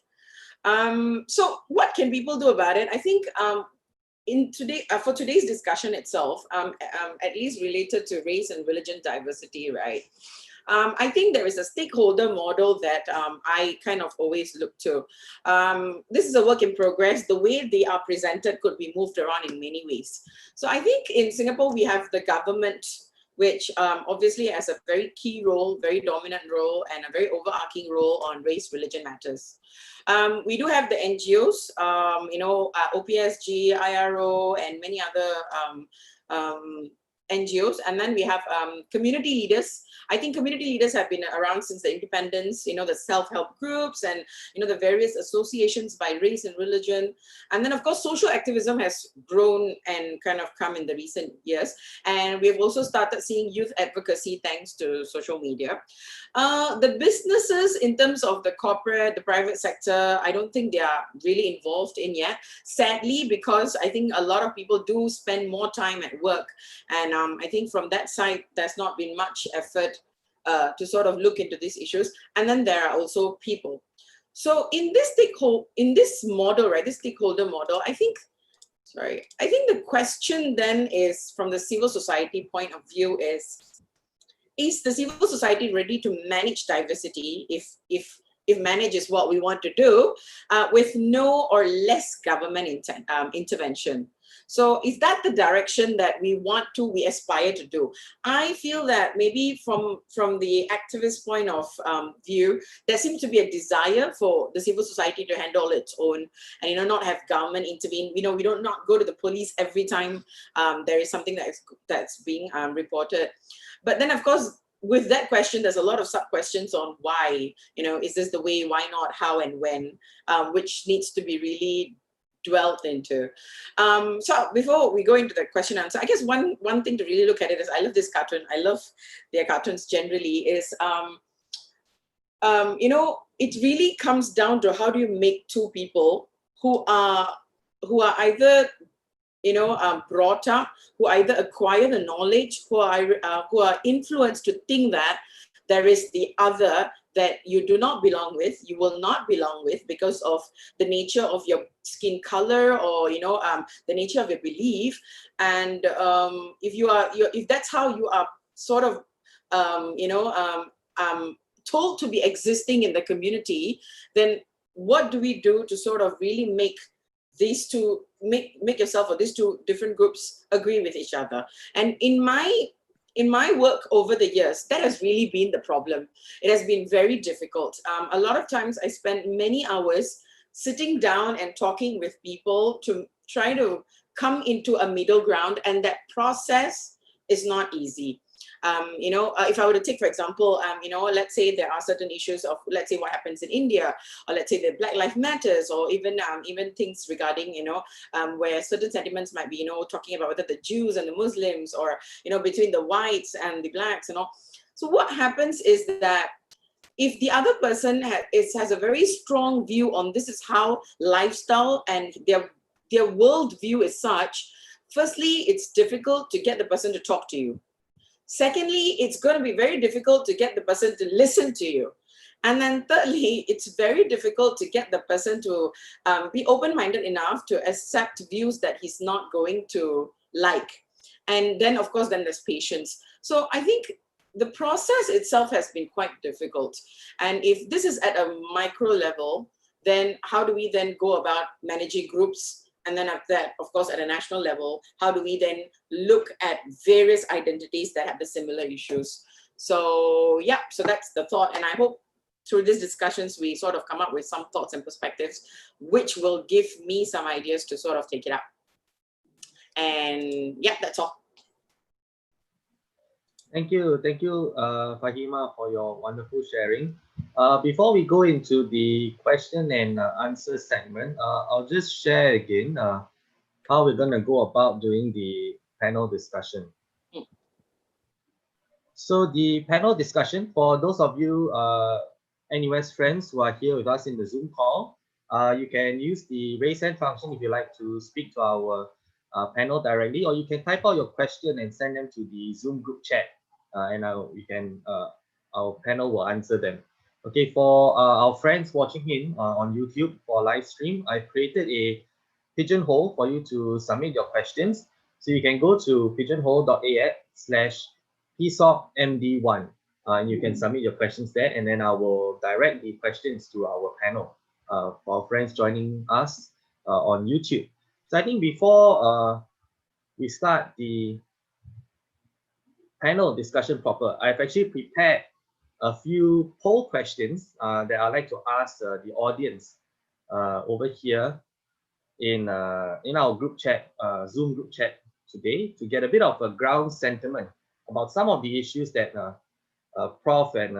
So what can people do about it? I think for today's discussion itself, at least related to race and religion diversity, right? I think there is a stakeholder model that I kind of always look to. This is a work in progress. The way they are presented could be moved around in many ways. So I think in Singapore, we have the government, which obviously has a very key role, very dominant role, and a very overarching role on race, religion matters. We do have the NGOs, OPSG, IRO, and many other NGOs. And then we have community leaders. I think community leaders have been around since the independence, the self-help groups and, the various associations by race and religion. And then, of course, social activism has grown and kind of come in the recent years. And we've also started seeing youth advocacy thanks to social media. The businesses in terms of the corporate, the private sector, I don't think they are really involved in yet. Sadly, because I think a lot of people do spend more time at work. And I think from that side, there's not been much effort to sort of look into these issues. And then there are also people. So in this model, right, this stakeholder model, I think the question then is, from the civil society point of view, is the civil society ready to manage diversity if manage is what we want to do, with no or less government intervention? So is that the direction that we aspire to do? I feel that maybe from the activist point of view, there seems to be a desire for the civil society to handle its own and, not have government intervene. We do not go to the police every time there is something that's being reported. But then, of course, with that question, there's a lot of sub-questions on why, is this the way, why not, how and when, which needs to be really dwelt into. So before we go into the question answer, I guess one thing to really look at it is, I love this cartoon. I love their cartoons generally, is you know, it really comes down to how do you make two people who are either, you know, brought up, who either acquire the knowledge, who are influenced to think that there is the other that you do not belong with, you will not belong with because of the nature of your skin color, or, you know, the nature of your belief. And if that's how you are sort of, you know, told to be existing in the community, then what do we do to sort of really make these two, make yourself or these two different groups agree with each other? And in my work over the years, that has really been the problem. It has been very difficult. A lot of times I spent many hours sitting down and talking with people to try to come into a middle ground, and that process is not easy. You know, if I were to take, for example, you know, let's say there are certain issues of, let's say, what happens in India, or let's say the Black Lives Matters, or even things regarding, you know, where certain sentiments might be, you know, talking about whether the Jews and the Muslims, or, you know, between the whites and the blacks and all. So what happens is that if the other person has a very strong view on this is how lifestyle and their worldview is such, firstly, it's difficult to get the person to talk to you. Secondly, it's going to be very difficult to get the person to listen to you. And then thirdly, it's very difficult to get the person to be open-minded enough to accept views that he's not going to like. And then, of course, then there's patience. So I think the process itself has been quite difficult. And if this is at a micro level, then how do we then go about managing groups? And then after that, of course, at a national level, how do we then look at various identities that have the similar issues? So yeah, so that's the thought. And I hope through these discussions, we sort of come up with some thoughts and perspectives, which will give me some ideas to sort of take it up. And yeah, that's all. Thank you, Fahima, for your wonderful sharing. Before we go into the question and answer segment, I'll just share again how we're going to go about doing the panel discussion. So the panel discussion, for those of you NUS friends who are here with us in the Zoom call, you can use the raise hand function if you like to speak to our panel directly, or you can type out your question and send them to the Zoom group chat. And our panel will answer them. Okay, for our friends watching in on YouTube for live stream, I've created a pigeonhole for you to submit your questions. So you can go to pigeonhole.ax/psocmd1 and you can submit your questions there, and then I will direct the questions to our panel for our friends joining us on YouTube. So I think before we start the panel discussion proper, I've actually prepared a few poll questions that I'd like to ask the audience over here in our group chat, Zoom group chat today, to get a bit of a ground sentiment about some of the issues that Prof and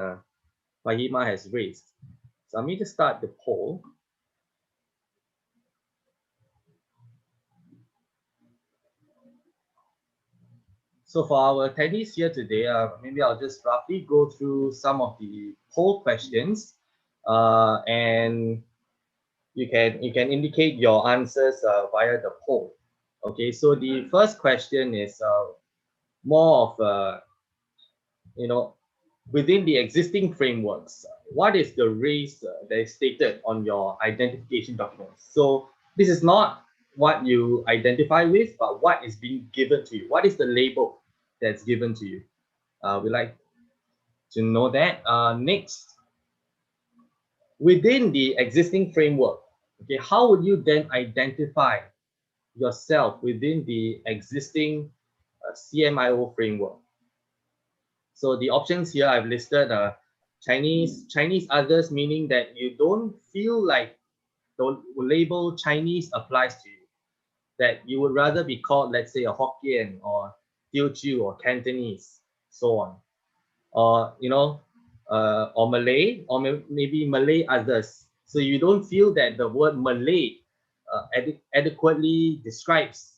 Fahima has raised. So let me just start the poll. So for our attendees here today, maybe I'll just roughly go through some of the poll questions, and you can indicate your answers via the poll. Okay, so the first question is more of you know, within the existing frameworks, what is the race that is stated on your identification documents? So this is not what you identify with, but what is being given to you. What is the label that's given to you? We like to know that. Next, within the existing framework, okay, how would you then identify yourself within the existing CMIO framework? So the options here I've listed are Chinese others, meaning that you don't feel like the label Chinese applies to you, that you would rather be called, let's say, a Hokkien or Teochew or Cantonese, so on. Or, you know, or Malay, or maybe Malay others. So you don't feel that the word Malay adequately describes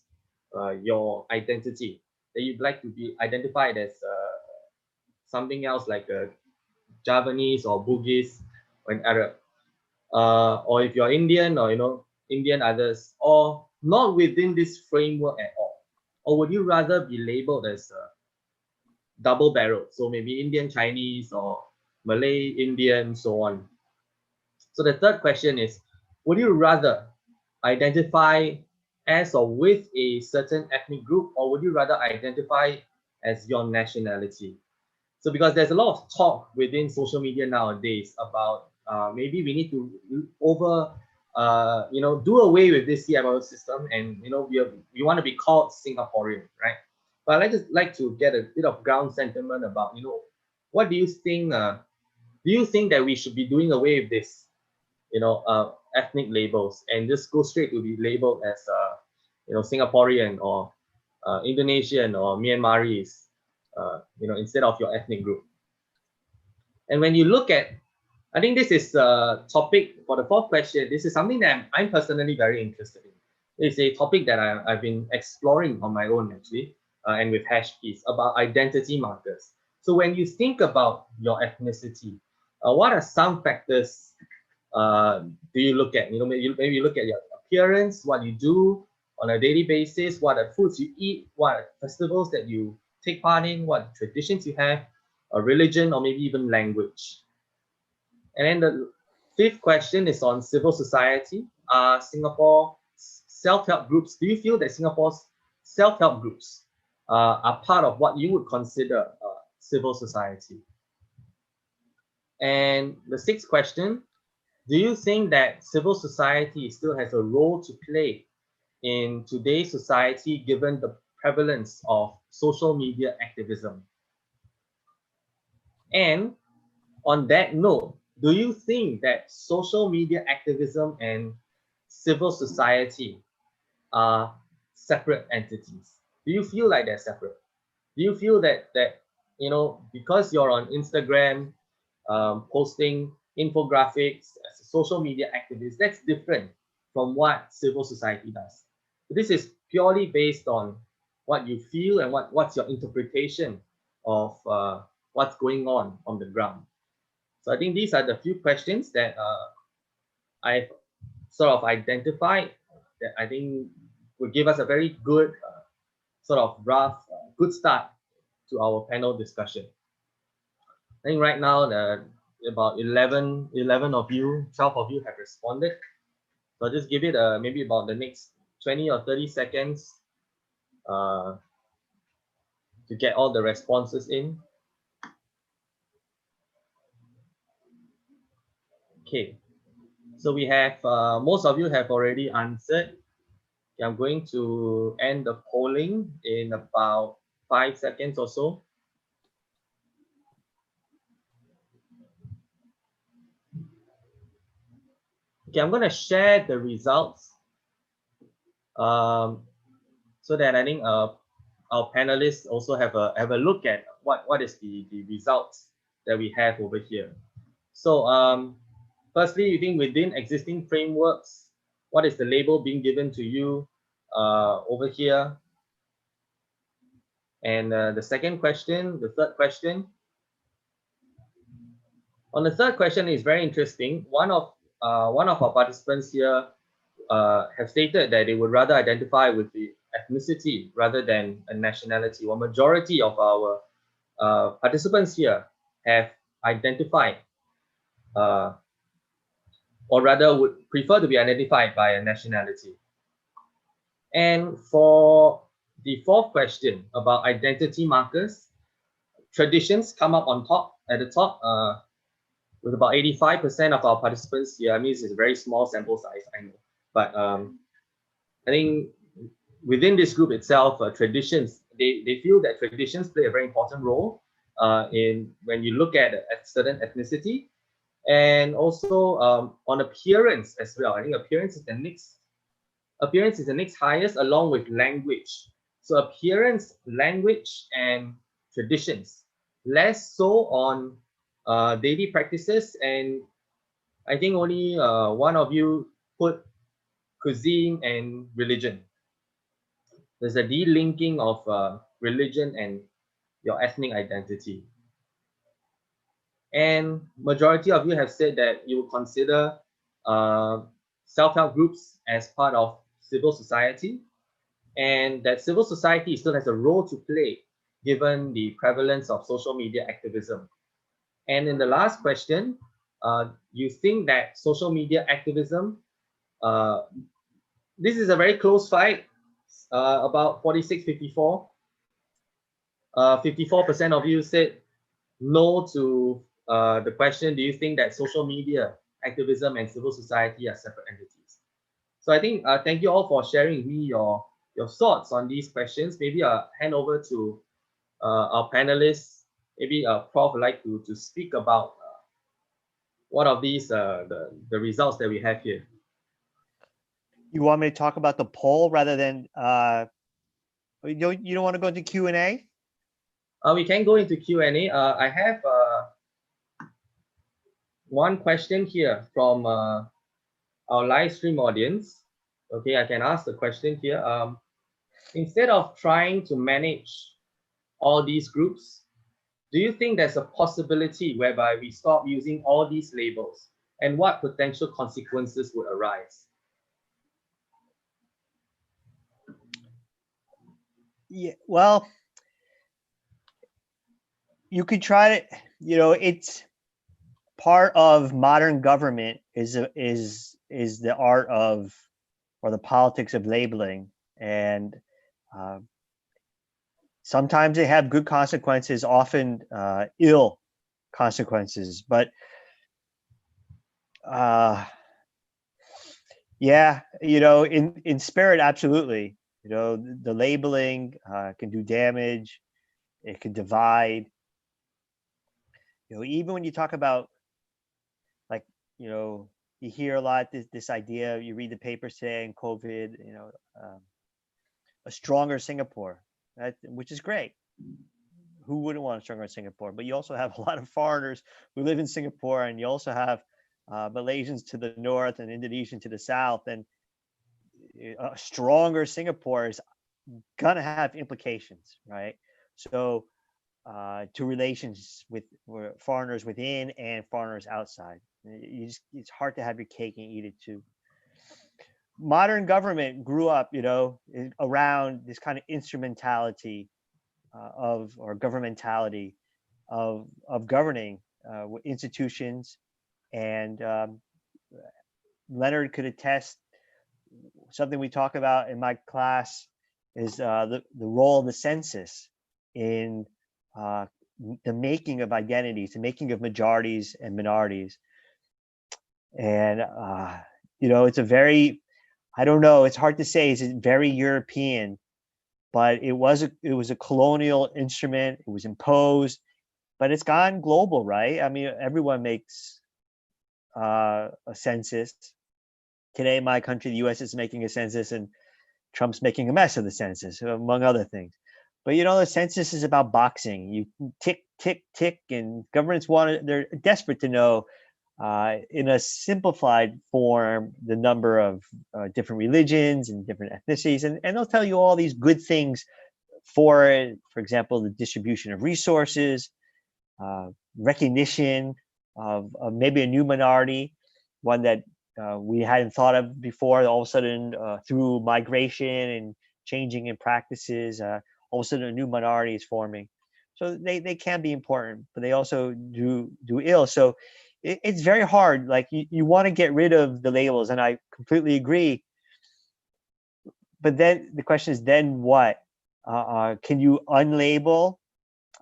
your identity, that you'd like to be identified as something else like a Javanese or Bugis or an Arab, or if you're Indian or Indian others, or not within this framework at all, or would you rather be labeled as double barreled, so maybe Indian Chinese or Malay Indian, so on. So the third question is, would you rather identify as or with a certain ethnic group, or would you rather identify as your nationality? So because there's a lot of talk within social media nowadays about maybe we need to do away with this CMO system, and we want to be called Singaporean, right? But I'd just like to get a bit of ground sentiment about what do you think? Do you think that we should be doing away with this ethnic labels and just go straight to be labeled as Singaporean or Indonesian or Myanmarese, instead of your ethnic group? And when you look at, I think this is a topic for the fourth question. This is something that I'm personally very interested in. It's a topic that I've been exploring on my own, actually, and with Hashbees, about identity markers. So when you think about your ethnicity, what are some factors do you look at? Maybe you look at your appearance, what you do on a daily basis, what are foods you eat, what are festivals that you take part in, what traditions you have, a religion, or maybe even language. And then the fifth question is on civil society. Singapore self-help groups, do you feel that Singapore's self-help groups are part of what you would consider civil society? And the sixth question, do you think that civil society still has a role to play in today's society given the prevalence of social media activism? And on that note, do you think that social media activism and civil society are separate entities? Do you feel like they're separate? Do you feel that because you're on Instagram posting infographics as a social media activist, that's different from what civil society does? This is purely based on what you feel and what's your interpretation of what's going on the ground. So I think these are the few questions that I've sort of identified that I think would give us a very good sort of rough, good start to our panel discussion. I think right now about 11 of you, 12 of you have responded. So I'll just give it maybe about the next 20 or 30 seconds to get all the responses in. Okay, so we have, most of you have already answered. Okay, I'm going to end the polling in about 5 seconds or so. Okay, I'm going to share the results so that I think our panelists also have a look at what is the results that we have over here. So firstly, you think within existing frameworks, what is the label being given to you over here? And the second question, the third question. On the third question is very interesting. One of our participants here have stated that they would rather identify with the ethnicity rather than a nationality. Well, majority of our participants here have identified or rather would prefer to be identified by a nationality. And for the fourth question about identity markers, traditions come up on top, at the top, with about 85% of our participants here. I mean, this is a very small sample size, I know. But I think within this group itself, traditions, they feel that traditions play a very important role in when you look at a certain ethnicity. And also on appearance as well. I think appearance is the next highest, along with language. So appearance, language, and traditions. Less so on daily practices. And I think only one of you put cuisine and religion. There's a delinking of religion and your ethnic identity. And majority of you have said that you will consider self-help groups as part of civil society, and that civil society still has a role to play given the prevalence of social media activism. And in the last question, you think that social media activism, this is a very close fight, about 46-54. 54% of you said no to the question, do you think that social media activism and civil society are separate entities? So I think thank you all for sharing with me your thoughts on these questions. Maybe I'll hand over to our panelists. Maybe Prof would like to speak about one of these, the results that we have here. You want me to talk about the poll rather than, you don't want to go into Q&A? We can go into Q&A. I have one question here from our live stream audience. Okay, I can ask the question here. Instead of trying to manage all these groups, do you think there's a possibility whereby we stop using all these labels, and what potential consequences would arise? Yeah, well, you could try to, it's part of modern government is the art of, or the politics of labeling. And sometimes they have good consequences, often ill consequences. But yeah, in spirit, absolutely. The labeling can do damage. It can divide. Even when you talk about, like, you hear a lot this idea, you read the papers saying COVID, a stronger Singapore, which is great. Who wouldn't want a stronger Singapore? But you also have a lot of foreigners who live in Singapore, and you also have Malaysians to the north and Indonesian to the south. And a stronger Singapore is gonna have implications, right? So to relations with foreigners within and foreigners outside. It's hard to have your cake and eat it too. Modern government grew up, around this kind of instrumentality or governmentality of governing institutions. And Leonard could attest, something we talk about in my class is the role of the census in the making of identities, the making of majorities and minorities. And it's a very, I don't know, it's hard to say, it's very European, but it was a colonial instrument. It was imposed, but it's gone global, right? I mean, everyone makes a census. Today in my country, the US is making a census, and Trump's making a mess of the census, among other things. But the census is about boxing. You tick, tick, tick, and governments they're desperate to know, in a simplified form, the number of different religions and different ethnicities, and they'll tell you all these good things for example, the distribution of resources, recognition of maybe a new minority, one that we hadn't thought of before. All of a sudden, through migration and changing in practices, all of a sudden a new minority is forming. So they can be important, but they also do ill. So it's very hard. Like, you want to get rid of the labels, and I completely agree. But then the question is, then what? Can you unlabel?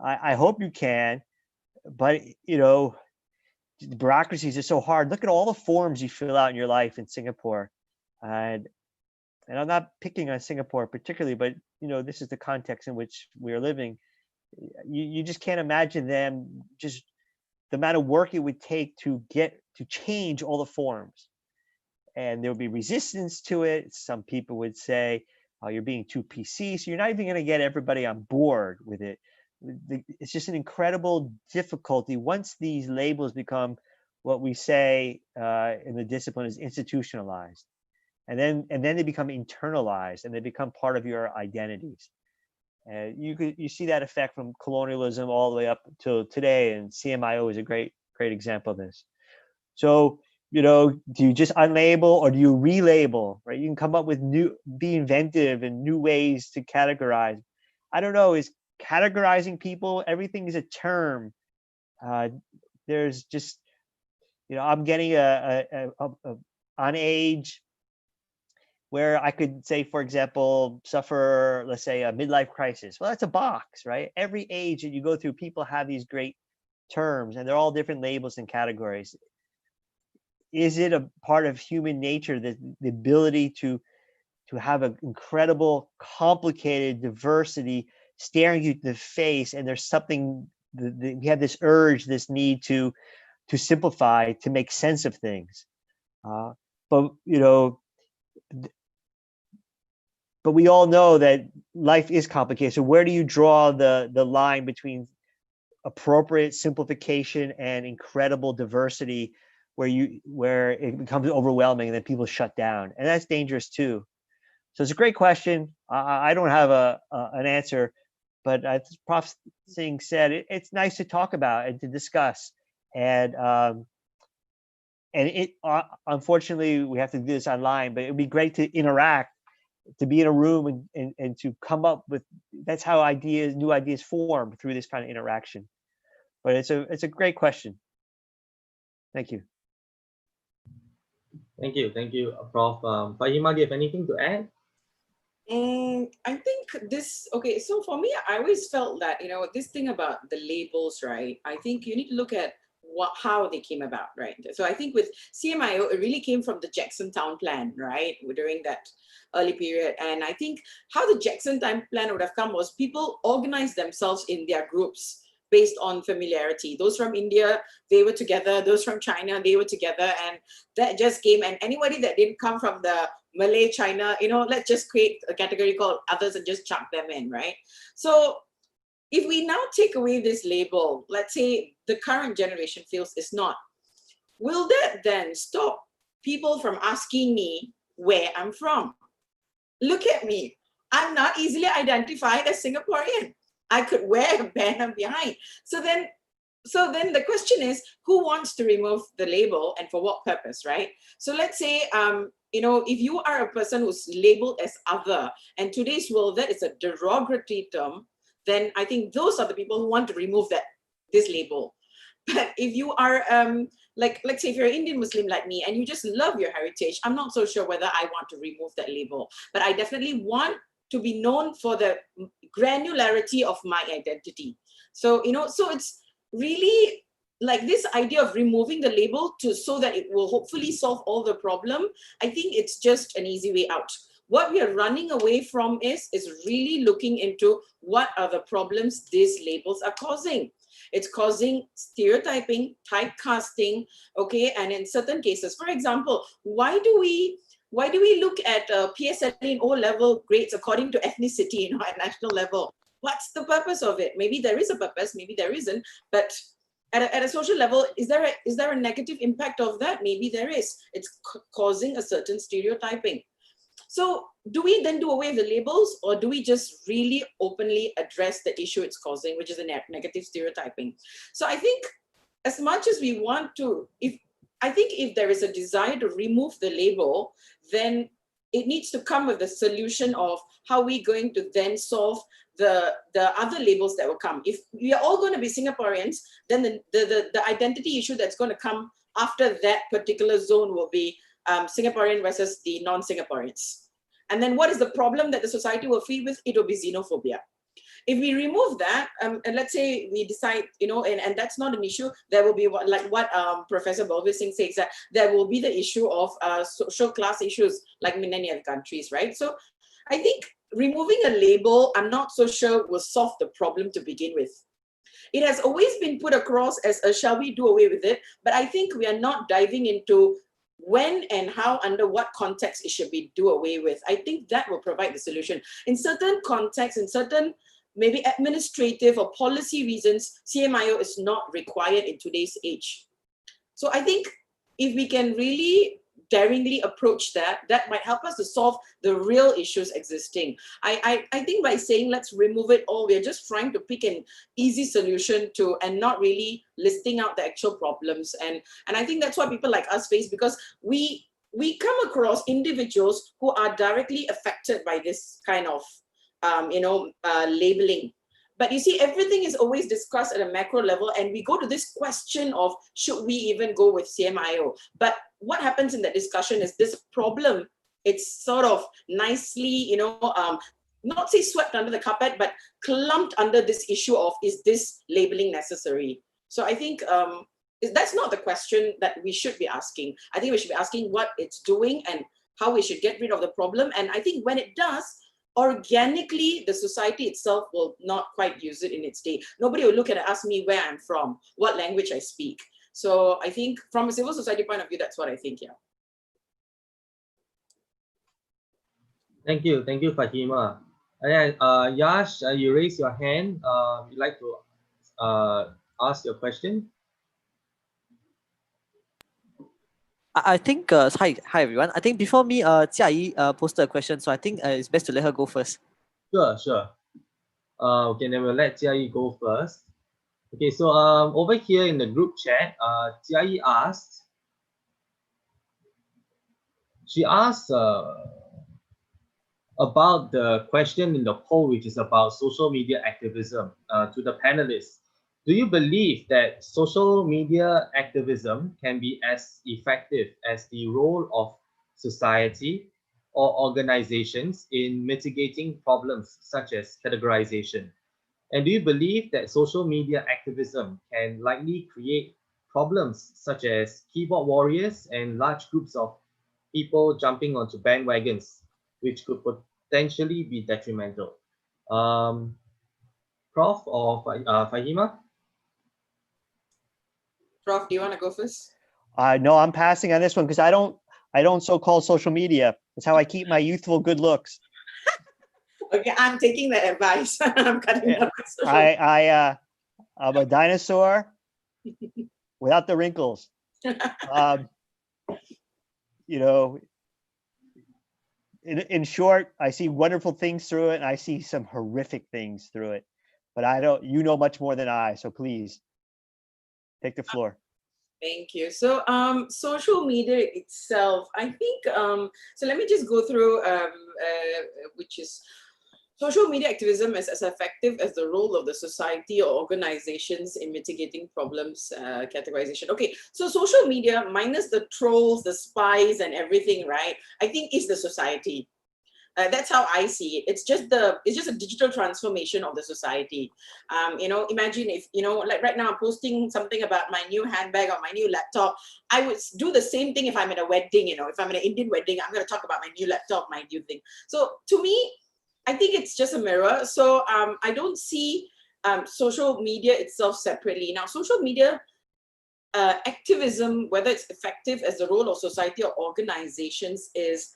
I hope you can, but the bureaucracies are so hard. Look at all the forms you fill out in your life in Singapore, and I'm not picking on Singapore particularly, but this is the context in which we are living. You just can't imagine them, just the amount of work it would take to change all the forms, and there would be resistance to it. Some people would say, "Oh, you're being too PC," so you're not even going to get everybody on board with it. It's just an incredible difficulty once these labels become what we say in the discipline is institutionalized. and then they become internalized and they become part of your identities. And you see that effect from colonialism all the way up to today, and CMIO is a great example of this. So, do you just unlabel or do you relabel, right? You can come up with be inventive and new ways to categorize. I don't know, is categorizing people, everything is a term. There's just, I'm getting on age where I could say, for example, suffer, let's say, a midlife crisis. Well, that's a box, right? Every age that you go through, people have these great terms, and they're all different labels and categories. Is it a part of human nature that the ability to have an incredible, complicated diversity staring you in the face, and there's something, we have this urge, this need to simplify, to make sense of things. But we all know that life is complicated. So where do you draw the line between appropriate simplification and incredible diversity, where it becomes overwhelming and then people shut down? And that's dangerous too. So it's a great question. I don't have an answer, but as Prof. Singh said, it's nice to talk about and to discuss. And unfortunately, we have to do this online, but it'd be great to interact, to be in a room and to come up with, that's how new ideas form, through this kind of interaction. But it's a great question. Thank you. Thank you, Prof. Fahima, do you have anything to add? I think okay, so for me, I always felt that, this thing about the labels, right? I think you need to look at how they came about, right? So I think with CMIO, it really came from the Jackson Town Plan, right? During that early period. And I think how the Jackson Town Plan would have come was people organized themselves in their groups based on familiarity. Those from India, they were together. Those from China, they were together. And that just came, and anybody that didn't come from the Malay, China, let's just create a category called others and just chuck them in, right? So if we now take away this label, let's say the current generation feels it's not, will that then stop people from asking me where I'm from? Look at me. I'm not easily identified as Singaporean. I could wear a banner behind. So then the question is, who wants to remove the label and for what purpose, right? So let's say, if you are a person who's labeled as other, and today's world, that is a derogatory term, then I think those are the people who want to remove this label. But if you are, let's say if you're an Indian Muslim like me and you just love your heritage, I'm not so sure whether I want to remove that label. But I definitely want to be known for the granularity of my identity. So, so it's really like this idea of removing the label so that it will hopefully solve all the problem. I think it's just an easy way out. What we are running away from is really looking into what are the problems these labels are causing. It's causing stereotyping, typecasting, okay? And in certain cases, for example, why do we look at PSLE and O-level grades according to ethnicity, at national level? What's the purpose of it? Maybe there is a purpose, maybe there isn't, but at a social level, is there a negative impact of that? Maybe there is. It's causing a certain stereotyping. So do we then do away with the labels, or do we just really openly address the issue it's causing, which is a negative stereotyping? So I think as much as we want to, if there is a desire to remove the label, then it needs to come with the solution of how we're going to then solve the other labels that will come. If we are all going to be Singaporeans, then the identity issue that's going to come after that particular zone will be Singaporean versus the non-Singaporeans. And then what is the problem that the society will feel with? It will be xenophobia. If we remove that, and let's say we decide, and that's not an issue, there will be what Professor Balbir Singh says, that there will be the issue of social class issues like in many other countries, right? So I think removing a label, I'm not so sure will solve the problem to begin with. It has always been put across as a shall we do away with it, but I think we are not diving into when and how, under what context it should be do away with. I think that will provide the solution. In certain contexts, in certain maybe administrative or policy reasons, CMIO is not required in today's age. So I think if we can really daringly approach that, that might help us to solve the real issues existing. I think by saying let's remove it all, we're just trying to pick an easy solution to, and not really listing out the actual problems. And I think that's what people like us face, because we come across individuals who are directly affected by this kind of labeling. But you see, everything is always discussed at a macro level, and we go to this question of, should we even go with CMIO? But what happens in that discussion is this problem, it's sort of nicely, not say swept under the carpet, but clumped under this issue of, is this labeling necessary? So I think that's not the question that we should be asking. I think we should be asking what it's doing and how we should get rid of the problem. And I think when it does, organically, the society itself will not quite use it in its day. Nobody will look at and ask me where I'm from, what language I speak. So I think from a civil society point of view, that's what I think, yeah. Thank you, Fahima. And Yash, you raise your hand. You'd like to ask your question? I think, hi everyone. I think before me, Jia Yi posted a question, so I think it's best to let her go first. Sure. Okay, then we'll let Jia Yi go first. Okay, so over here in the group chat, Jia Yi asked, about the question in the poll, which is about social media activism, to the panelists. Do you believe that social media activism can be as effective as the role of society or organizations in mitigating problems such as categorization? And do you believe that social media activism can likely create problems such as keyboard warriors and large groups of people jumping onto bandwagons, which could potentially be detrimental? Prof or Fahima? Prof, do you want to go first? No, I'm passing on this one because I don't so-called social media. It's how I keep my youthful good looks. Okay, I'm taking that advice. I'm cutting down my social media. I'm a dinosaur without the wrinkles. In short, I see wonderful things through it, and I see some horrific things through it. But you know much more than I, so please take the floor. Thank you. So social media itself, I think, so let me just go through, which is, social media activism is as effective as the role of the society or organizations in mitigating problems, categorization. Okay, so social media, minus the trolls, the spies and everything, right, I think is the society. That's how I see it. It's just a digital transformation of the society. Imagine if, like right now I'm posting something about my new handbag or my new laptop. I would do the same thing if I'm at a wedding, if I'm at an Indian wedding, I'm going to talk about my new laptop, my new thing. So to me, I think it's just a mirror. So I don't see social media itself separately. Now, social media activism, whether it's effective as the role of society or organizations, is,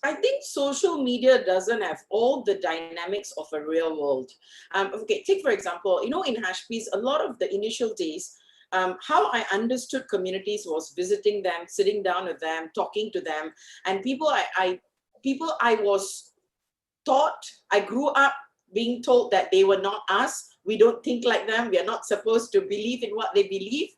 I think social media doesn't have all the dynamics of a real world. Okay, take for example, in Hashbees, a lot of the initial days, how I understood communities was visiting them, sitting down with them, talking to them, and people I was taught, I grew up being told that they were not us. We don't think like them. We are not supposed to believe in what they believe.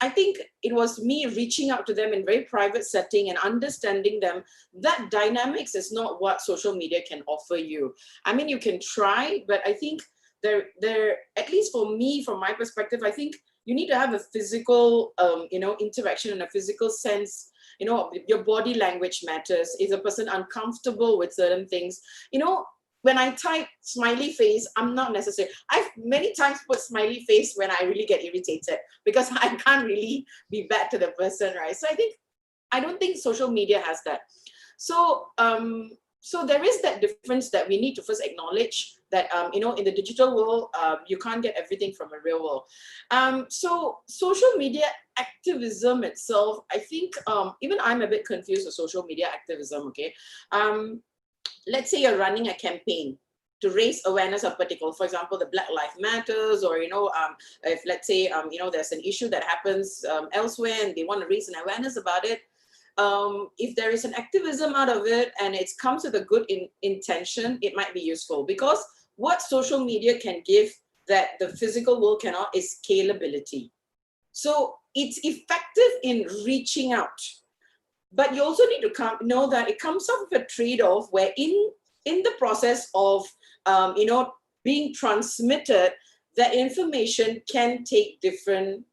I think it was me reaching out to them in very private setting and understanding them. That dynamics is not what social media can offer you. I mean, you can try, but I think there, at least for me, from my perspective, I think you need to have a physical, interaction in a physical sense. Your body language matters. Is a person uncomfortable with certain things? When I type smiley face, I'm not necessarily, I've many times put smiley face when I really get irritated because I can't really be bad to the person, right? So I don't think social media has that. So, so there is that difference that we need to first acknowledge that, in the digital world, you can't get everything from a real world. So social media activism itself, I think, even I'm a bit confused with social media activism, okay? Let's say you're running a campaign, to raise awareness of particular, for example, the Black Lives Matters, or, if let's say, there's an issue that happens elsewhere and they want to raise an awareness about it, if there is an activism out of it and it comes with a good intention, it might be useful, because what social media can give that the physical world cannot is scalability. So it's effective in reaching out, but you also need to know that it comes up with a trade-off where in the process of being transmitted, that information can take different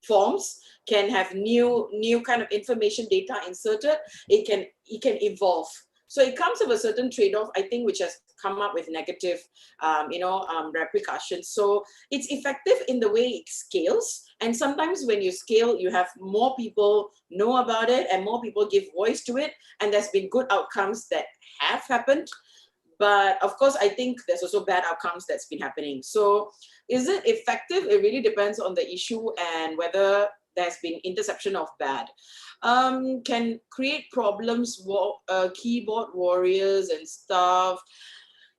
forms, can have new kind of information data inserted. It can evolve. So it comes with a certain trade-off, I think, which has come up with negative, repercussions. So it's effective in the way it scales. And sometimes when you scale, you have more people know about it and more people give voice to it. And there's been good outcomes that have happened. But of course, I think there's also bad outcomes that's been happening. So is it effective? It really depends on the issue and whether there's been interception of bad. Can create problems, keyboard warriors and stuff.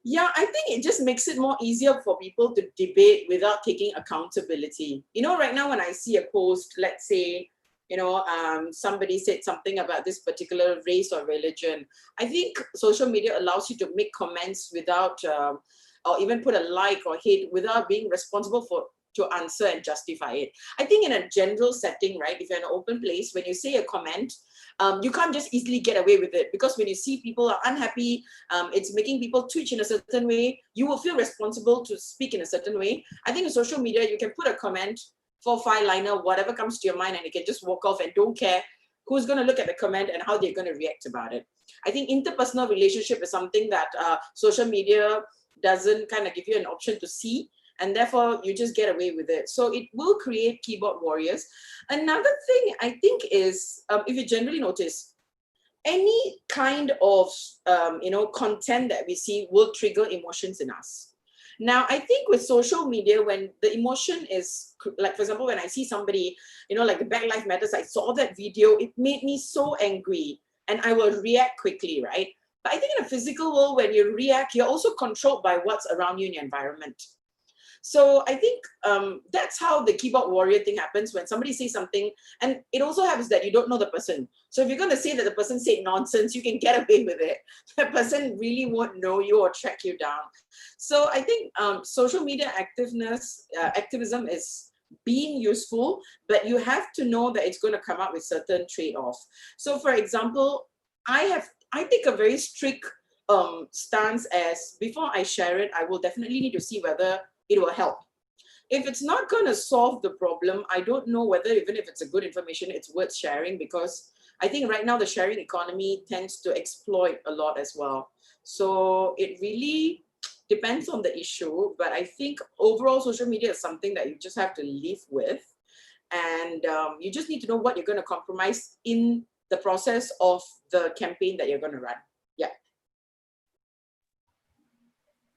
Yeah, I think it just makes it more easier for people to debate without taking accountability. Right now when I see a post, let's say, somebody said something about this particular race or religion, I think social media allows you to make comments without, or even put a like or hate without being responsible to answer and justify it. I think in a general setting, right, if you're in an open place, when you say a comment, you can't just easily get away with it, because when you see people are unhappy, it's making people twitch in a certain way, you will feel responsible to speak in a certain way. I think in social media, you can put a comment, 4-5-liner, whatever comes to your mind, and you can just walk off and don't care who's going to look at the comment and how they're going to react about it. I think interpersonal relationship is something that social media doesn't kind of give you an option to see, and therefore you just get away with it. So it will create keyboard warriors. Another thing I think is, if you generally notice, any kind of content that we see will trigger emotions in us. Now, I think with social media, when the emotion is, like, for example, when I see somebody, like the Black Lives Matters, I saw that video, it made me so angry and I will react quickly, right? But I think in a physical world, when you react, you're also controlled by what's around you in your environment. So I think that's how the keyboard warrior thing happens, when somebody says something, and it also happens that you don't know the person. So if you're going to say that the person said nonsense, you can get away with it. The person really won't know you or track you down. So I think social media activism is being useful, but you have to know that it's going to come up with certain trade-offs. So for example, I take a very strict stance as, before I share it, I will definitely need to see whether it will help. If it's not going to solve the problem, I don't know whether, even if it's a good information, it's worth sharing, because I think right now the sharing economy tends to exploit a lot as well. So it really depends on the issue, but I think overall social media is something that you just have to live with, and you just need to know what you're going to compromise in the process of the campaign that you're going to run. Yeah.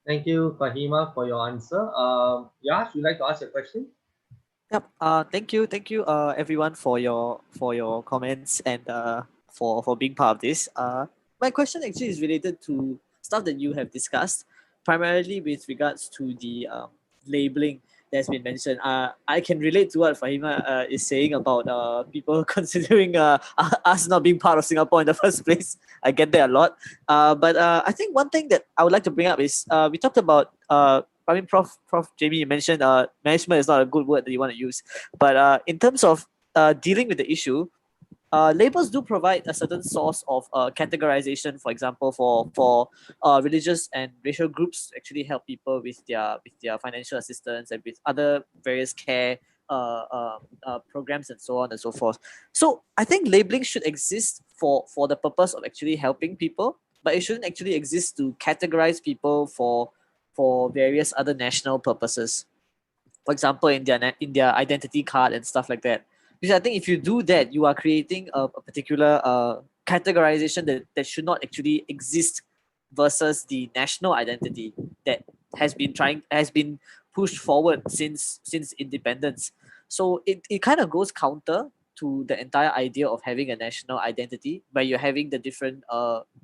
Thank you, Fahima, for your answer. Yash, would you like to ask a question? Yep. Thank you, everyone, for your comments and for being part of this. My question actually is related to stuff that you have discussed, primarily with regards to the labeling that's been mentioned. I can relate to what Fahima is saying about people considering us not being part of Singapore in the first place. I get that a lot. But I think one thing that I would like to bring up is we talked about I mean, Prof. Jamie, you mentioned management is not a good word that you want to use, but in terms of dealing with the issue, labels do provide a certain source of categorization. For example, for religious and racial groups to actually help people with their financial assistance and with other various care programs and so on and so forth. So I think labeling should exist for the purpose of actually helping people, but it shouldn't actually exist to categorize people for various other national purposes. For example, in their identity card and stuff like that. Because I think if you do that, you are creating a particular categorization that should not actually exist versus the national identity that has been pushed forward since independence. So it kind of goes counter to the entire idea of having a national identity, where you're having the different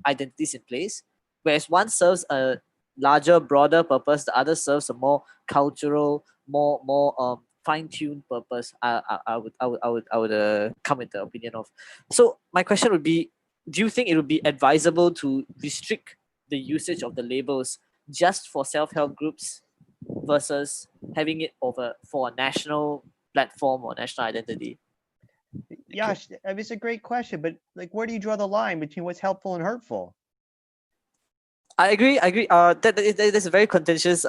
identities in place, whereas one serves a larger, broader purpose. The other serves a more cultural, more fine-tuned purpose. I would come with the opinion of. So my question would be: do you think it would be advisable to restrict the usage of the labels just for self-help groups versus having it over for a national platform or national identity? Yeah, I mean, it's a great question, but like, where do you draw the line between what's helpful and hurtful? I agree. That's a very contentious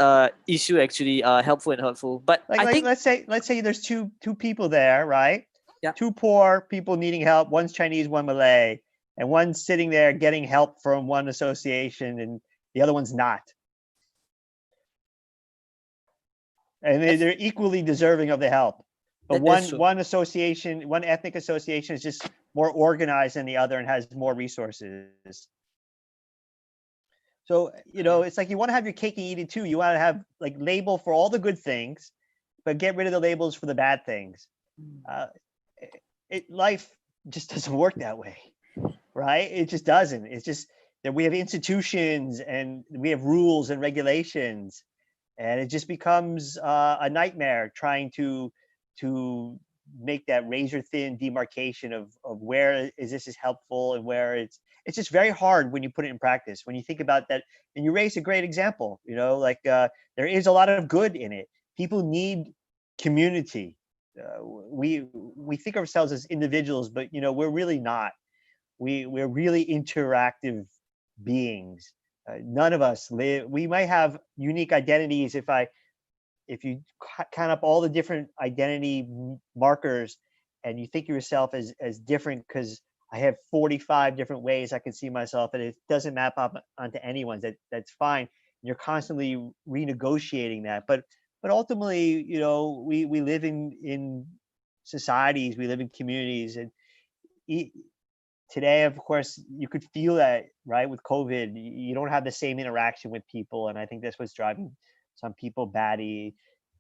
issue actually. Helpful and hurtful, but Like, I think let's say there's two people there, right? Yeah. Two poor people needing help. One's Chinese, one Malay, and one's sitting there getting help from one association, and the other one's not. And they're equally deserving of the help. But that's true. one association, one ethnic association is just more organized than the other and has more resources. So, you know, it's like you want to have your cake and eat it too. You want to have like label for all the good things, but get rid of the labels for the bad things. Life just doesn't work that way, right? It just doesn't. It's just that we have institutions and we have rules and regulations, and it just becomes a nightmare trying to make that razor thin demarcation of where this is helpful and where it's just very hard when you put it in practice. When you think about that, and you raised a great example, you know, like there is a lot of good in it. People need community. We think of ourselves as individuals, but you know, we're really not. We're really interactive beings. None of us live. We might have unique identities. If you count up all the different identity markers, and you think of yourself as different, because I have 45 different ways I can see myself, and it doesn't map up onto anyone's. That's fine. You're constantly renegotiating that, but ultimately, you know, we live in societies, we live in communities, and today, of course, you could feel that, right? With COVID, you don't have the same interaction with people, and I think that's what's driving some people batty.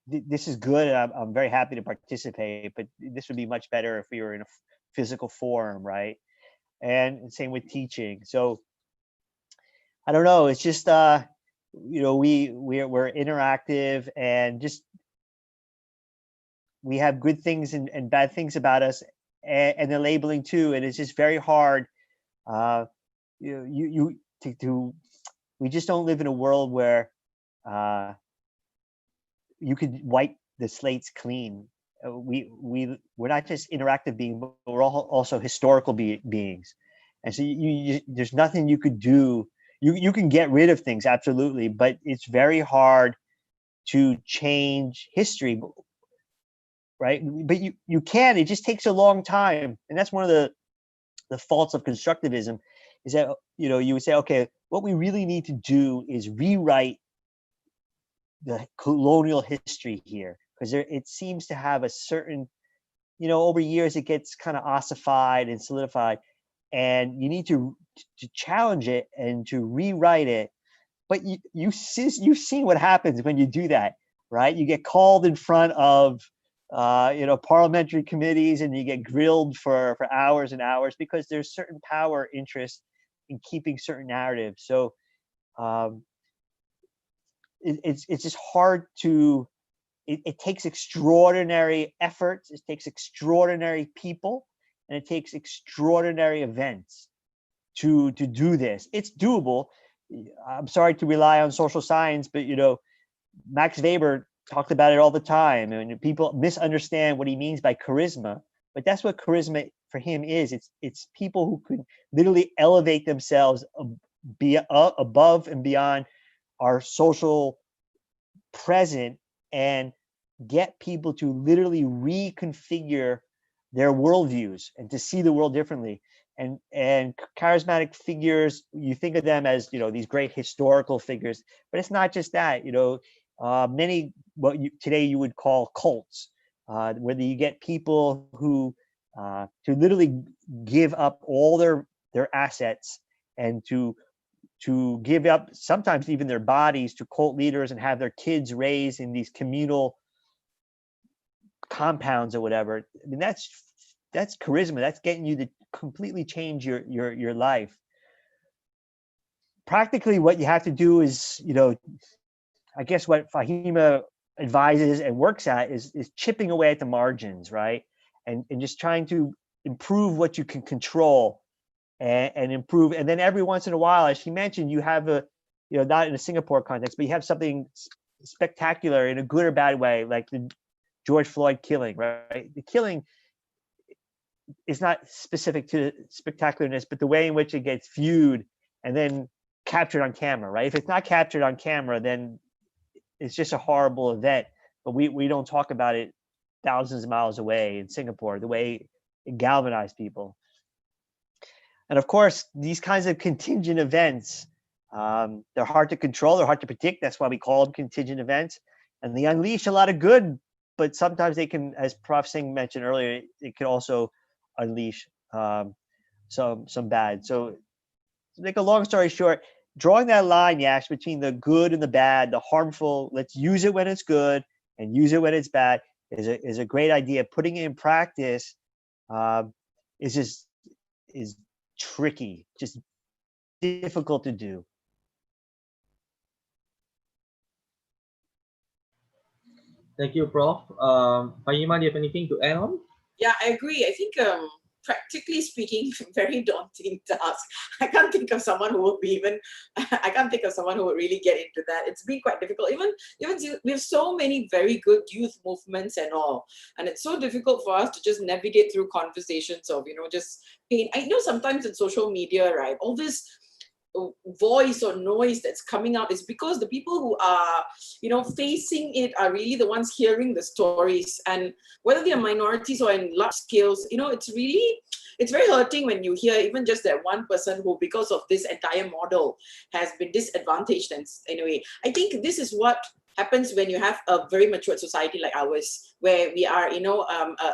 This is good. I'm very happy to participate, but this would be much better if we were in a physical form, right? And same with teaching. So I don't know. It's just you know, we're interactive, and just we have good things and bad things about us, and the labeling too. And it's just very hard. We just don't live in a world where you could wipe the slates clean. We're not just interactive beings, but we're also historical beings. And so there's nothing you could do. You can get rid of things, absolutely, but it's very hard to change history, right? But you can. It just takes a long time, and that's one of the faults of constructivism, is that, you know, you would say, okay, what we really need to do is rewrite the colonial history here, because it seems to have a certain, you know, over years it gets kind of ossified and solidified, and you need to challenge it and to rewrite it. But you've seen what happens when you do that, right? You get called in front of you know, parliamentary committees, and you get grilled for hours and hours, because there's certain power interest in keeping certain narratives. So it's just hard to. It takes extraordinary efforts. It takes extraordinary people, and it takes extraordinary events to do this. It's doable. I'm sorry to rely on social science, but you know, Max Weber talked about it all the time, and people misunderstand what he means by charisma. But that's what charisma for him is. It's people who could literally elevate themselves above and beyond our social present, and get people to literally reconfigure their worldviews and to see the world differently. And charismatic figures, you think of them as, you know, these great historical figures, but it's not just that. You know, many today you would call cults, where you get people who to literally give up all their assets, and to give up sometimes even their bodies to cult leaders, and have their kids raised in these communal compounds or whatever. I mean, that's charisma. That's getting you to completely change your life. practically what you have to do is, I guess what Fahima advises and works at is chipping away at the margins, right? And just trying to improve what you can control and improve. And then every once in a while, as she mentioned, you have not in a Singapore context, but you have something spectacular in a good or bad way, like the George Floyd killing, right? The killing is not specific to spectacularness, but the way in which it gets viewed and then captured on camera, right? If it's not captured on camera, then it's just a horrible event, but we don't talk about it thousands of miles away in Singapore, the way it galvanized people. And of course, these kinds of contingent events, they're hard to control, they're hard to predict. That's why we call them contingent events. And they unleash a lot of good, but sometimes they can, as Prof. Singh mentioned earlier, it can also unleash some bad. So to make a long story short, drawing that line, Yash, between the good and the bad, the harmful, let's use it when it's good and use it when it's bad, is a great idea. Putting it in practice is tricky, just difficult to do. Thank you, Prof. Fahima, do you have anything to add on? Yeah, I agree. I think practically speaking, very daunting task. I can't think of someone who would really get into that. It's been quite difficult. Even we have so many very good youth movements and all, and it's so difficult for us to just navigate through conversations of, just pain. I know sometimes in social media, right, all this voice or noise that's coming out is because the people who are facing it are really the ones hearing the stories, and whether they are minorities or in large scales, it's very hurting when you hear even just that one person who, because of this entire model, has been disadvantaged. And anyway, I think this is what happens when you have a very matured society like ours, where we are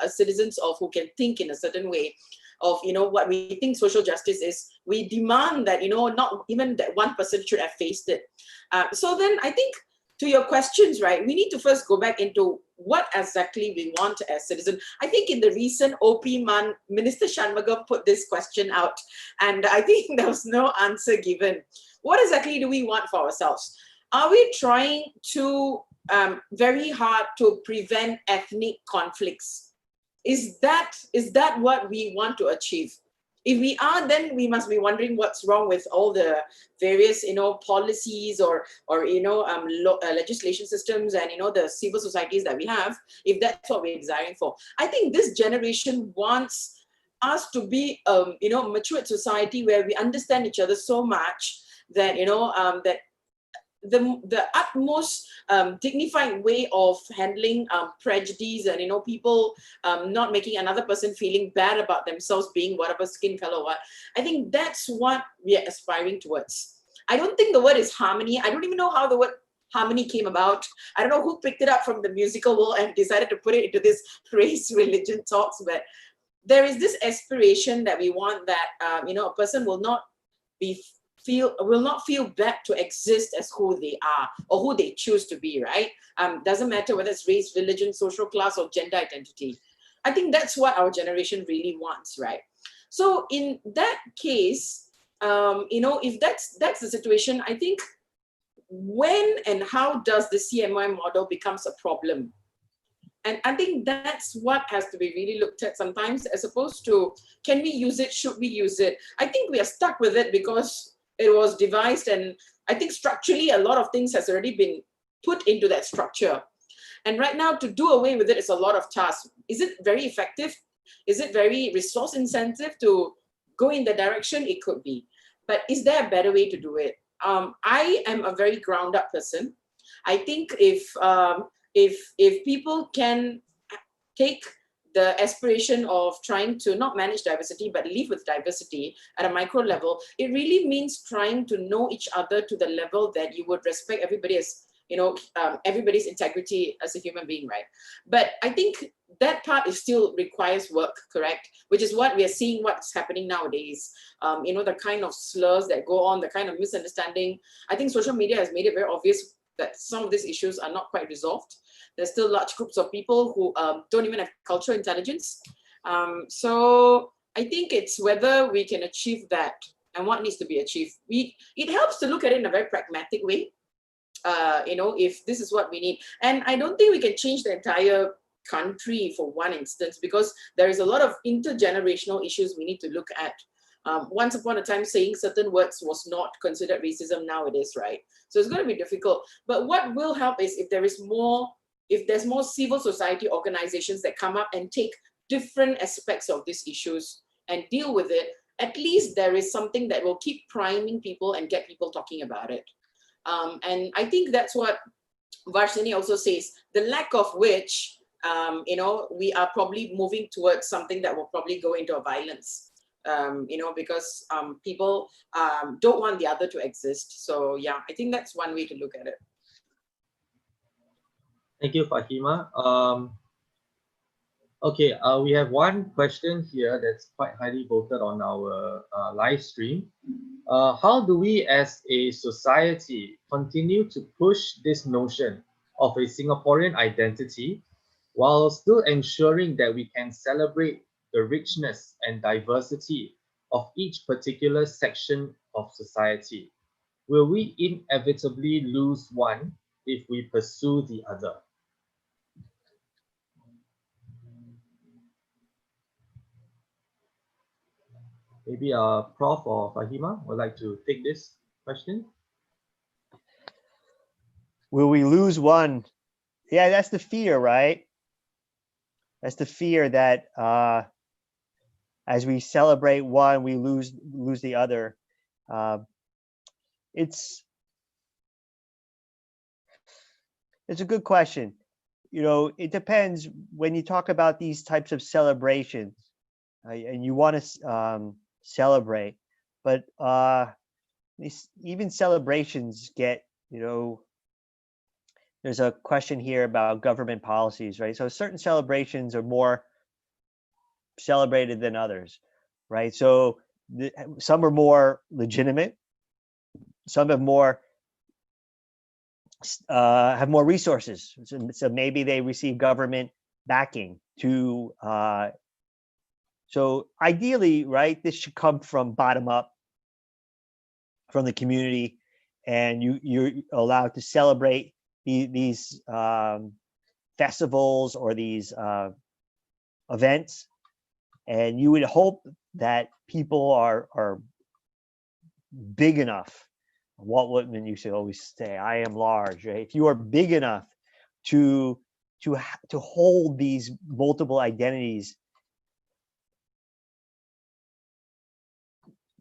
citizens of who can think in a certain way of what we think social justice is. We demand that not even that one person should have faced it. So then I think, to your questions, right, we need to first go back into what exactly we want as citizens. I think in the recent OP Man, Minister Shanmugam put this question out, and I think there was no answer given. What exactly do we want for ourselves? Are we trying to very hard to prevent ethnic conflicts? Is that what we want to achieve? If we are, then we must be wondering what's wrong with all the various policies or legislation systems and the civil societies that we have, if that's what we're desiring for. I think this generation wants us to be matured society where we understand each other so much that that the utmost dignified way of handling prejudice and people not making another person feeling bad about themselves being whatever skin color or what. I think that's what we are aspiring towards. I don't think the word is harmony. I don't even know how the word harmony came about. I don't know who picked it up from the musical world and decided to put it into this race religion talks, but there is this aspiration that we want that a person will not feel bad to exist as who they are or who they choose to be, right? Doesn't matter whether it's race, religion, social class, or gender identity. I think that's what our generation really wants, right? So in that case, if that's the situation, I think when and how does the CMY model becomes a problem? And I think that's what has to be really looked at sometimes, as opposed to, can we use it? Should we use it? I think we are stuck with it because it was devised, and I think structurally a lot of things has already been put into that structure. And right now to do away with it is a lot of tasks. Is it very effective? Is it very resource intensive to go in the direction? It could be. But is there a better way to do it? I am a very ground up person. I think if people can take the aspiration of trying to not manage diversity, but live with diversity at a micro level, it really means trying to know each other to the level that you would respect everybody as, everybody's integrity as a human being, right? But I think that part still requires work, correct? Which is what we are seeing what's happening nowadays. The kind of slurs that go on, the kind of misunderstanding. I think social media has made it very obvious that some of these issues are not quite resolved. There's still large groups of people who don't even have cultural intelligence. So I think it's whether we can achieve that and what needs to be achieved. It helps to look at it in a very pragmatic way. If this is what we need. And I don't think we can change the entire country for one instance, because there is a lot of intergenerational issues we need to look at. Once upon a time, saying certain words was not considered racism. Now it is, right? So it's going to be difficult. But what will help is if there's more civil society organizations that come up and take different aspects of these issues and deal with it, at least there is something that will keep priming people and get people talking about it. And I think that's what Varsini also says, the lack of which, we are probably moving towards something that will probably go into a violence, because people don't want the other to exist. So yeah, I think that's one way to look at it. Thank you, Fahima. Okay, we have one question here that's quite highly voted on our live stream. How do we as a society continue to push this notion of a Singaporean identity while still ensuring that we can celebrate the richness and diversity of each particular section of society? Will we inevitably lose one if we pursue the other? Maybe Prof or Fahima would like to take this question. Will we lose one? Yeah, that's the fear, right? That's the fear that as we celebrate one, we lose the other. It's a good question. It depends when you talk about these types of celebrations, and you want to celebrate, but even celebrations get, there's a question here about government policies, right? So certain celebrations are more celebrated than others, right? So some are more legitimate, some have more resources, so maybe they receive government backing to so ideally, right, this should come from bottom up, from the community, and you're allowed to celebrate these festivals or these events, and you would hope that people are big enough. Walt Whitman used to always say, "I am large." Right? If you are big enough to hold these multiple identities,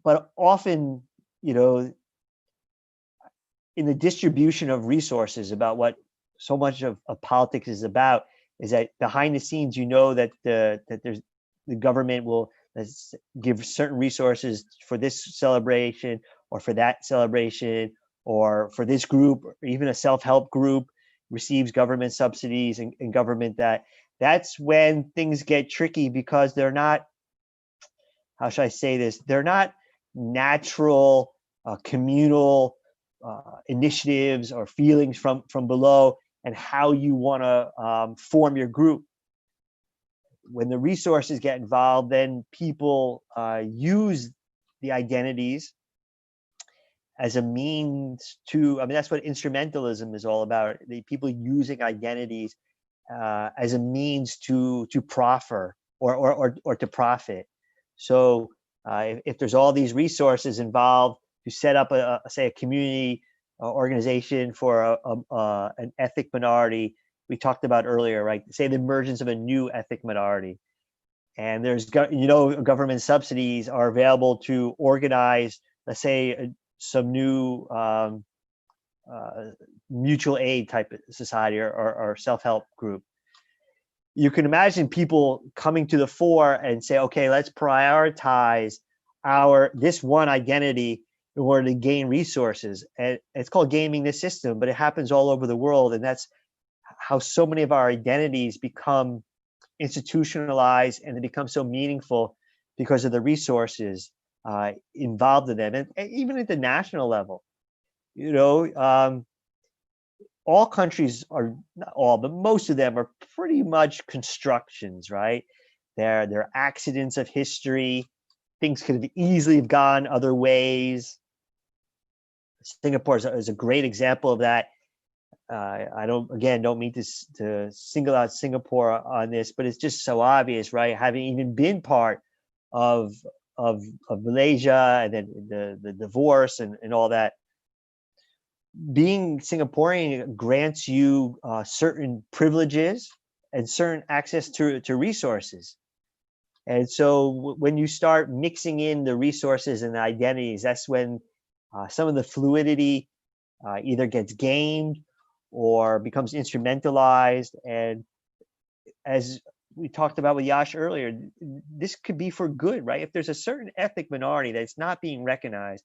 but often, in the distribution of resources, about what so much of politics is about, is that behind the scenes, that there's the government will give certain resources for this celebration or for that celebration, or for this group, or even a self-help group receives government subsidies and government that's when things get tricky, because they're not, how should I say this? They're not natural communal initiatives or feelings from below, and how you want to form your group. When the resources get involved, then people use the identities as a means to, that's what instrumentalism is all about. The people using identities as a means to proffer or to profit. So if there's all these resources involved to set up a community organization for an ethnic minority, we talked about earlier, right? Say the emergence of a new ethnic minority, and there's government subsidies are available to organize, let's say, some new mutual aid type of society or self-help group. You can imagine people coming to the fore and say, okay, let's prioritize this one identity in order to gain resources. And it's called gaming the system, but it happens all over the world. And that's how so many of our identities become institutionalized, and they become so meaningful because of the resources involved in them. And even at the national level, all countries are, not all, but most of them are pretty much constructions, right? They're accidents of history. things could have easily gone other ways. Singapore is a great example of that. I don't mean to single out Singapore on this, but it's just so obvious, right? Having even been part of Malaysia, and then the divorce and all that, being Singaporean grants you certain privileges and certain access to resources. And so when you start mixing in the resources and the identities, that's when some of the fluidity either gets gamed or becomes instrumentalized. And as we talked about with Yash earlier, this could be for good, right? If there's a certain ethnic minority that's not being recognized,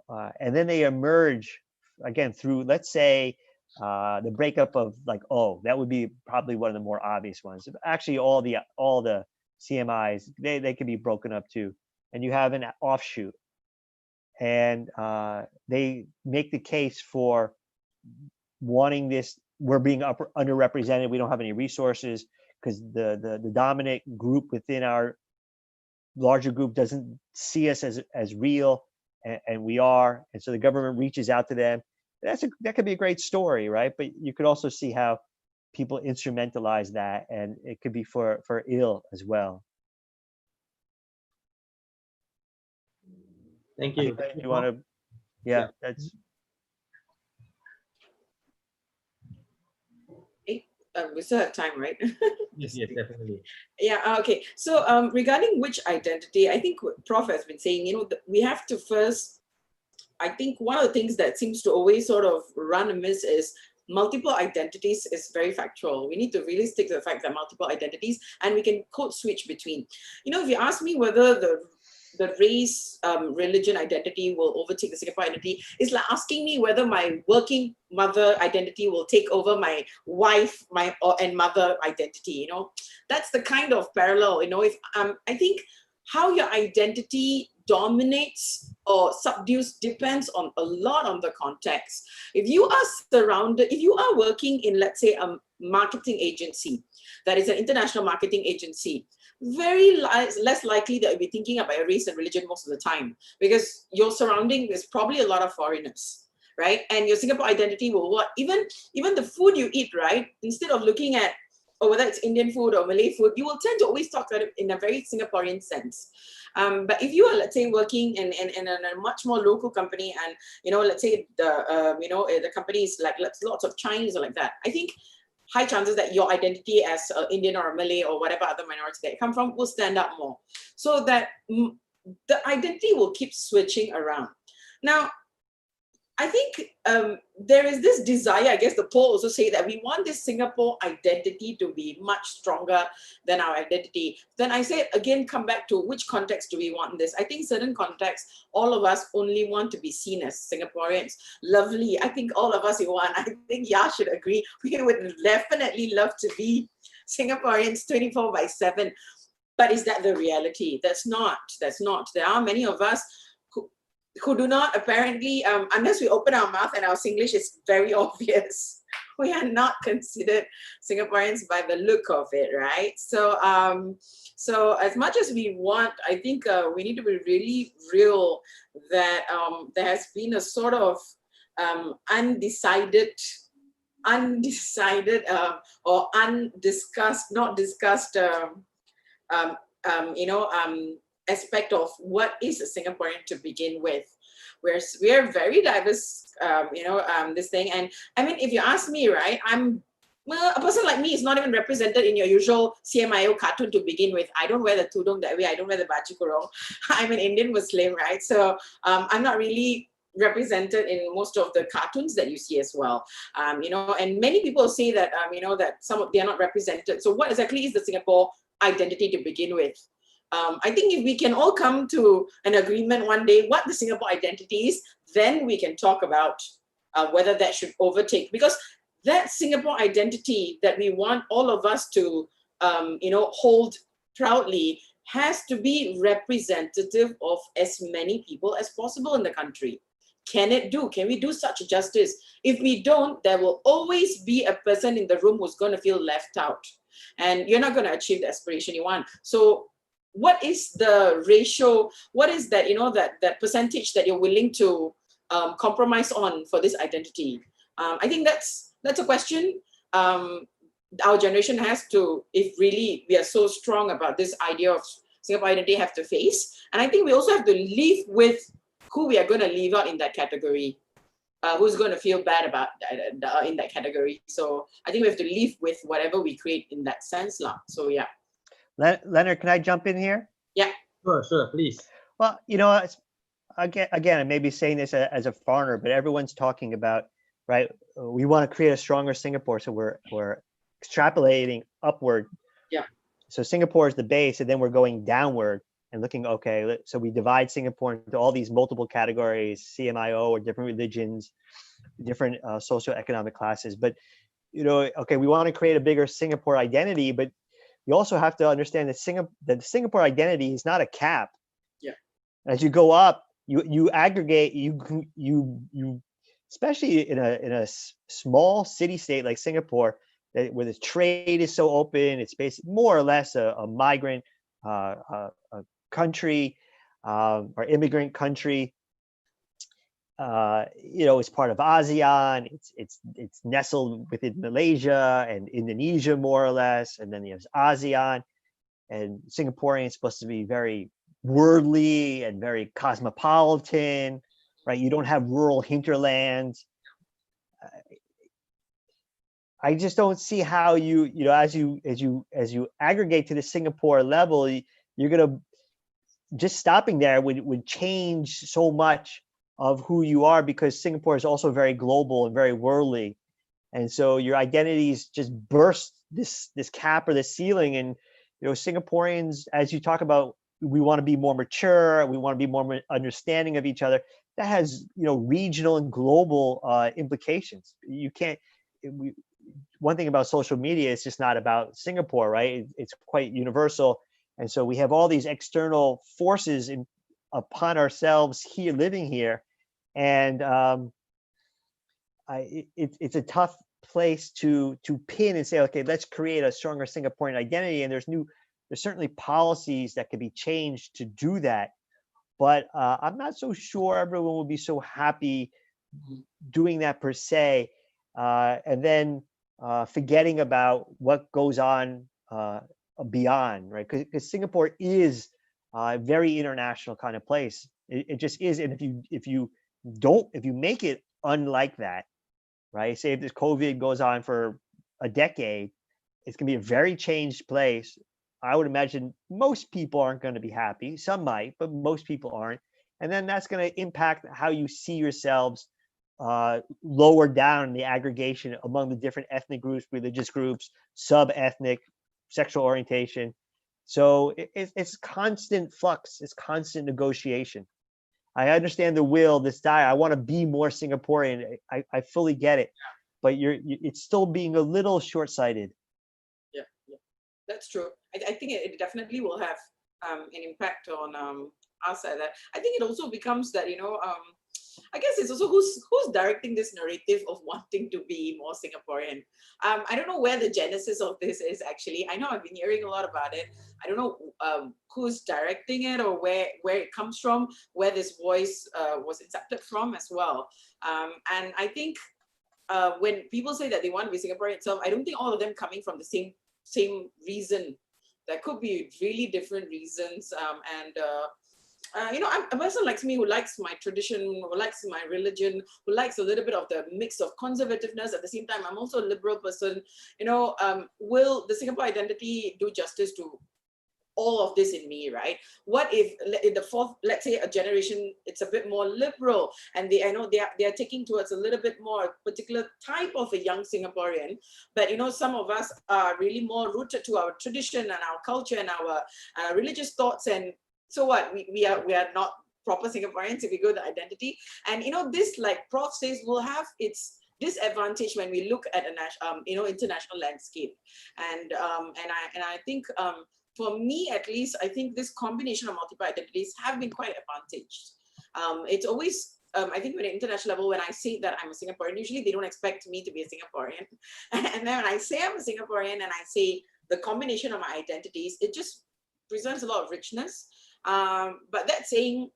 and then they emerge again through, let's say, the breakup of that would be probably one of the more obvious ones. Actually, all the CMIs, they can be broken up too, and you have an offshoot, and they make the case for wanting this. We're being underrepresented. We don't have any resources because the dominant group within our larger group doesn't see us as real, and we are. And so the government reaches out to them. That could be a great story, right? But you could also see how people instrumentalize that, and it could be for ill as well. Thank you. If you want to, yeah, that's. We still have time, right? Yes, definitely. Yeah, okay. So regarding which identity, I think Prof has been saying, we have to first, I think one of the things that seems to always sort of run amiss is multiple identities is very factual. We need to really stick to the fact that multiple identities, and we can code switch between. If you ask me whether the race, religion identity will overtake the Singapore identity, it's like asking me whether my working mother identity will take over my wife, and mother identity. That's the kind of parallel. If I think how your identity dominates or subdues depends on a lot on the context. If you are working in, let's say, a marketing agency that is an international marketing agency, very less likely that you'll be thinking about your race and religion most of the time, because your surrounding is probably a lot of foreigners, right? And your Singapore identity will even the food you eat, right? Instead of looking at whether it's Indian food or Malay food, you will tend to always talk about it in a very Singaporean sense. But if you are, let's say, working in a much more local company, and let's say the company is like lots of Chinese or like that, I think high chances that your identity as Indian or Malay or whatever other minority that you come from will stand out more. So that the identity will keep switching around. Now, I think there is this desire, I guess the poll also say that we want this Singapore identity to be much stronger than our identity. Then I say, again, come back to which context do we want this? I think certain contexts, all of us only want to be seen as Singaporeans. Lovely. I think all of us want. I think Yash should agree. We would definitely love to be Singaporeans 24/7. But is that the reality? That's not. There are many of us who do not apparently, unless we open our mouth and our Singlish is very obvious, we are not considered Singaporeans by the look of it, right? So, so as much as we want, I think we need to be really real that there has been a sort of undecided or undiscussed, not discussed, aspect of what is a Singaporean to begin with. We're very diverse, this thing. And I mean, if you ask me, right, a person like me is not even represented in your usual CMIO cartoon to begin with. I don't wear the tudung that way. I don't wear the baju kurung. I'm an Indian Muslim, right? So I'm not really represented in most of the cartoons that you see as well. And many people say that, that they are not represented. So what exactly is the Singapore identity to begin with? I think if we can all come to an agreement one day what the Singapore identity is, then we can talk about whether that should overtake. Because that Singapore identity that we want all of us to, hold proudly has to be representative of as many people as possible in the country. Can we do such justice? If we don't, there will always be a person in the room who's going to feel left out. And you're not going to achieve the aspiration you want. So what is the ratio? What is that, that percentage that you're willing to compromise on for this identity? I think that's a question our generation has to, if really we are so strong about this idea of Singapore identity, have to face. And I think we also have to live with who we are going to leave out in that category. Who's going to feel bad about that, in that category. So I think we have to live with whatever we create in that sense. So yeah. Leonard, can I jump in here? Yeah. Sure, please. Well, again, I may be saying this as a foreigner, but everyone's talking about, right, we want to create a stronger Singapore. So we're extrapolating upward. Yeah. So Singapore is the base, and then we're going downward and looking, okay, so we divide Singapore into all these multiple categories, CMIO, or different religions, different socioeconomic classes. But, okay, we want to create a bigger Singapore identity, but you also have to understand that the Singapore identity is not a cap. Yeah. As you go up, you aggregate, you especially in a small city state like Singapore, where the trade is so open, it's basically more or less a migrant a country or immigrant country. It's part of ASEAN. It's nestled within Malaysia and Indonesia, more or less, and then there's ASEAN. And Singaporean is supposed to be very worldly and very cosmopolitan, right? You don't have rural hinterlands. I just don't see how as you aggregate to the Singapore level, you're gonna just stopping there would change so much of who you are, because Singapore is also very global and very worldly, and so your identities just burst this cap or this ceiling. And Singaporeans, as you talk about, we want to be more mature, we want to be more understanding of each other. That has regional and global implications. You can't. One thing about social media, it's just not about Singapore, right? It's quite universal. And so we have all these external forces upon ourselves here, living here. And it's a tough place to pin and say, okay, let's create a stronger Singaporean identity. And there's certainly policies that could be changed to do that. But I'm not so sure everyone will be so happy doing that per se. And then forgetting about what goes on beyond, right? Because Singapore is a very international kind of place. It just is. And if you make it unlike that, right? Say if this COVID goes on for a decade, it's gonna be a very changed place. I would imagine most people aren't going to be happy. Some might, but most people aren't. And then that's going to impact how you see yourselves lower down in the aggregation among the different ethnic groups, religious groups, sub-ethnic, sexual orientation. So it's constant flux. It's constant negotiation. I understand the will, this desire. I want to be more Singaporean. I fully get it, but it's still being a little short-sighted. Yeah, that's true. I think it definitely will have an impact on us. I think it also becomes that I guess it's also who's directing this narrative of wanting to be more Singaporean. I don't know where the genesis of this is actually. I know I've been hearing a lot about it. I don't know who's directing it or where it comes from, where this voice was incepted from as well. And I think when people say that they want to be Singaporean itself, I don't think all of them coming from the same reason. There could be really different reasons. I'm a person like me who likes my tradition, who likes my religion, who likes a little bit of the mix of conservativeness. At the same time, I'm also a liberal person. Will the Singapore identity do justice to all of this in me, right? What if in the fourth, let's say a generation, it's a bit more liberal, and they are taking towards a little bit more particular type of a young Singaporean, but some of us are really more rooted to our tradition and our culture and our religious thoughts. And so what, we are not proper Singaporeans if we go to identity. And this, like Prof says, will have its disadvantage when we look at a international landscape. And I think for me, at least, I think this combination of multiple identities have been quite advantaged. It's always, I think at an international level, when I say that I'm a Singaporean, usually they don't expect me to be a Singaporean. And then when I say I'm a Singaporean and I say the combination of my identities, it just preserves a lot of richness. But that saying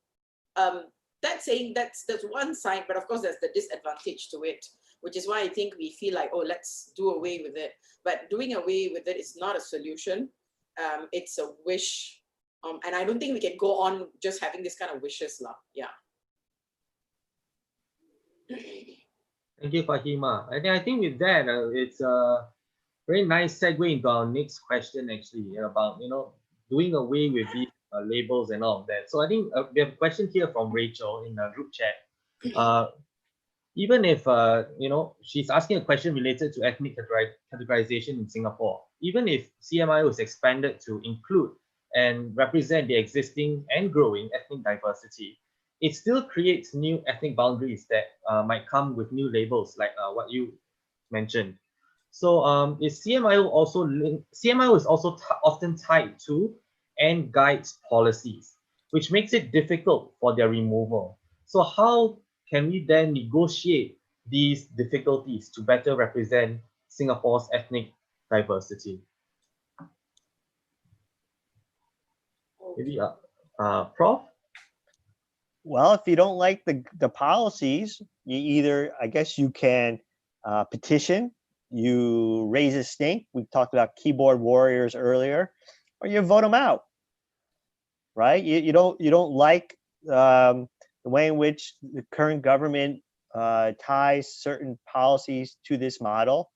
that's one side, but of course there's the disadvantage to it, which is why I think we feel like, oh, let's do away with it. But doing away with it is not a solution. It's a wish. And I don't think we can go on just having this kind of wishes. Yeah. Thank you, Fahima. I think with that, it's a very nice segue into our next question, actually, about, doing away with these labels and all of that. So I think we have a question here from Rachel in the group chat. Even if, she's asking a question related to ethnic categorization in Singapore, even if CMIO is expanded to include and represent the existing and growing ethnic diversity, it still creates new ethnic boundaries that might come with new labels, like what you mentioned. So is CMIO also linked? CMIO is also often tied to and guides policies, which makes it difficult for their removal. So how can we then negotiate these difficulties to better represent Singapore's ethnic diversity? Maybe Prof? Well, if you don't like the policies, you either, I guess you can petition, you raise a stink. We talked about keyboard warriors earlier, or you vote them out, right? You don't like the way in which the current government ties certain policies to this model.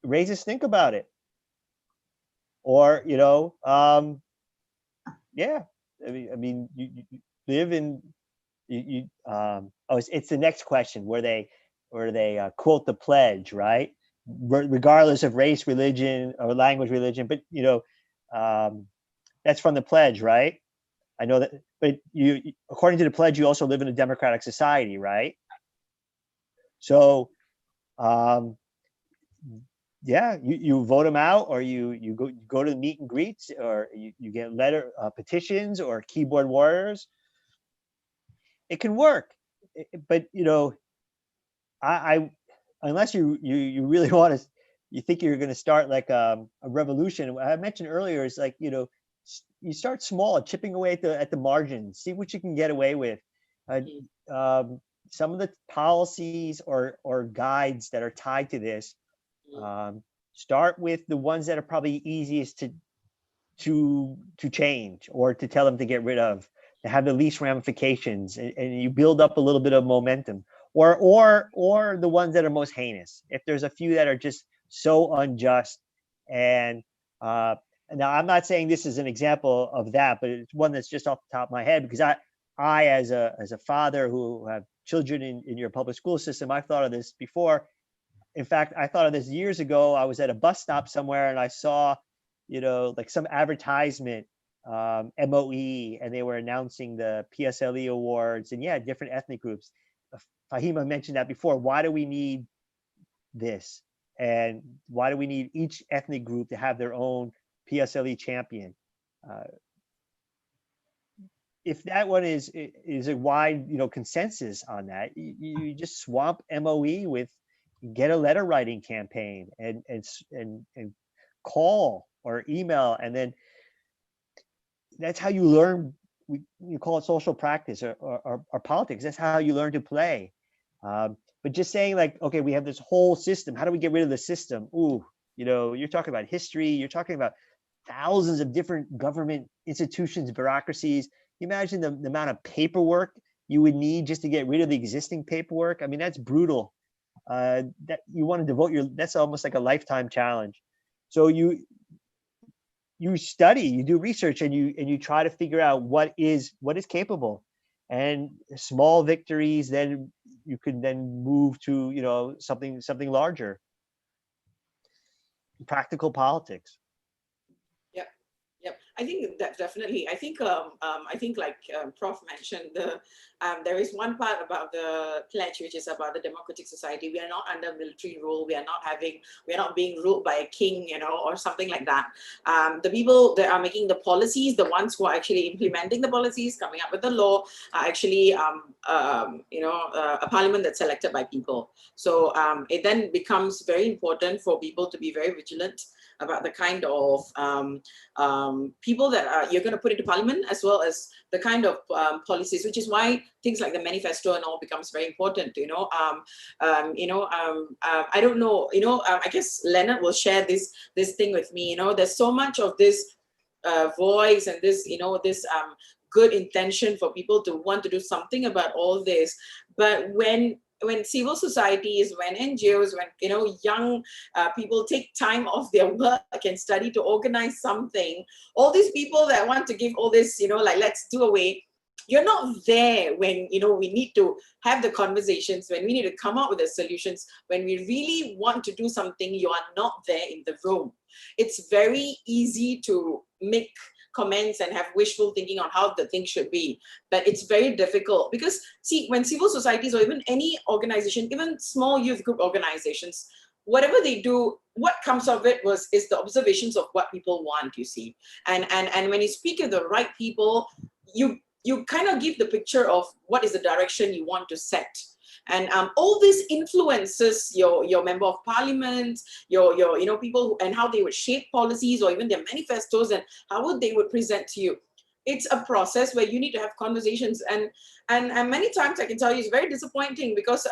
Raise a stink about it, or yeah. I mean, you live in it's the next question where they quote the pledge, right? Regardless of race, religion, or language, religion, but that's from the pledge, right? I know that, but you, according to the pledge, you also live in a democratic society, right? So, yeah, you vote them out, or you go to the meet and greets, or you get letter petitions or keyboard warriors. It can work, but I unless you really want to, you think you're going to start like a revolution. I mentioned earlier is like you start small, chipping away at the margins, see what you can get away with. Some of the policies or guides that are tied to this. Start with the ones that are probably easiest to change, or to tell them to get rid of, to have the least ramifications, and you build up a little bit of momentum, or the ones that are most heinous. If there's a few that are just so unjust, and now I'm not saying this is an example of that, but it's one that's just off the top of my head, because I as a father who have children in your public school system, I've thought of this before. In fact, I thought of this years ago. I was at a bus stop somewhere and I saw, like some advertisement, MOE, and they were announcing the PSLE awards, and yeah, different ethnic groups. Fahima mentioned that before. Why do we need this? And why do we need each ethnic group to have their own PSLE champion? If that one is a wide, consensus on that, you just swamp MOE with, get a letter writing campaign and call or email, and then that's how you learn. You call it social practice or politics. That's how you learn to play. But just saying like, okay, we have this whole system. How do we get rid of the system? Ooh, you're talking about history. You're talking about thousands of different government institutions, bureaucracies. You imagine the amount of paperwork you would need just to get rid of the existing paperwork. I mean, that's brutal. That you want to devote that's almost like a lifetime challenge. So you study, you do research, and you try to figure out what is capable, and small victories, then you can then move to something larger. Practical politics. Yep. I think that definitely. I think like Prof mentioned, there is one part about the pledge which is about the democratic society. We are not under military rule. We are not being ruled by a king, or something like that. The people that are making the policies, the ones who are actually implementing the policies, coming up with the law, are actually a parliament that's selected by people. So it then becomes very important for people to be very vigilant about the kind of people that you're going to put into parliament, as well as the kind of policies, which is why things like the manifesto and all becomes very important. I don't know. I guess Leonard will share this thing with me. There's so much of this voice and this good intention for people to want to do something about all this, but when civil societies, when NGOs, when young people take time off their work and study to organize something, all these people that want to give all this, like let's do away, you're not there when we need to have the conversations, when we need to come up with the solutions, when we really want to do something. You are not there in the room. It's very easy to make comments and have wishful thinking on how the thing should be, but it's very difficult because, see, when civil societies or even any organization, even small youth group organizations, whatever they do, what comes of it is the observations of what people want, you see. And when you speak to the right people, you kind of give the picture of what is the direction you want to set. And all this influences your member of parliament, your people who, and how they would shape policies or even their manifestos and how they would present to you. It's a process where you need to have conversations, and many times I can tell you it's very disappointing because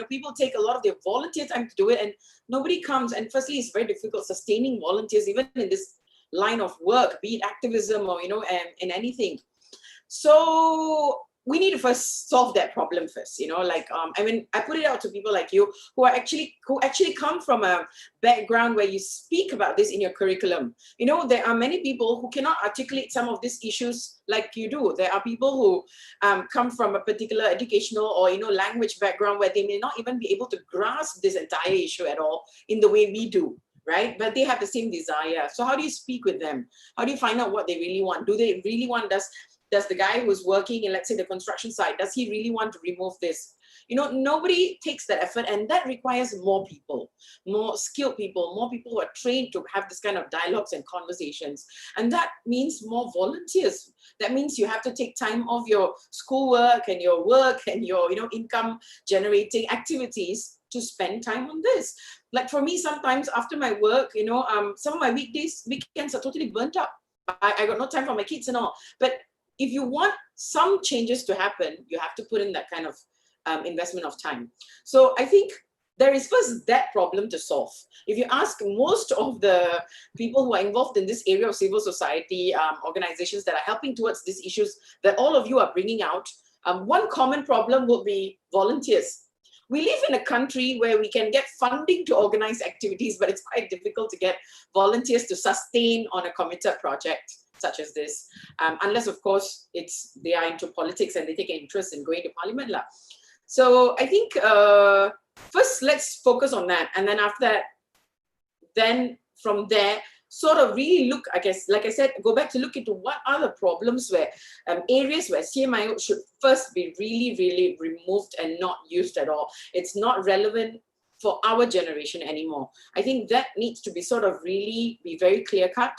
people take a lot of their volunteer time to do it and nobody comes. And firstly, it's very difficult sustaining volunteers even in this line of work, be it activism or in anything. So we need to first solve that problem first, I put it out to people like you who actually come from a background where you speak about this in your curriculum. There are many people who cannot articulate some of these issues like you do. There are people who come from a particular educational or language background where they may not even be able to grasp this entire issue at all in the way we do. Right? But they have the same desire. So how do you speak with them? How do you find out what they really want? Do they really want does the guy who's working in, let's say, the construction site, does he really want to remove this? Nobody takes that effort, and that requires more people, more skilled people, more people who are trained to have this kind of dialogues and conversations. And that means more volunteers. That means you have to take time off your schoolwork and your work and your, income generating activities to spend time on this. Like for me, sometimes after my work, some of my weekends are totally burnt out. I got no time for my kids and all. But if you want some changes to happen, you have to put in that kind of investment of time. So I think there is first that problem to solve. If you ask most of the people who are involved in this area of civil society, organizations that are helping towards these issues that all of you are bringing out, one common problem will be volunteers. We live in a country where we can get funding to organize activities, but it's quite difficult to get volunteers to sustain on a committed project such as this, unless of course they are into politics and they take an interest in going to parliament. So I think first let's focus on that, and then after that, then from there, sort of really look, I guess, like I said, go back to look into what are the problems where areas where CMIO should first be really, really removed and not used at all. It's not relevant for our generation anymore. I think that needs to be sort of really be very clear cut.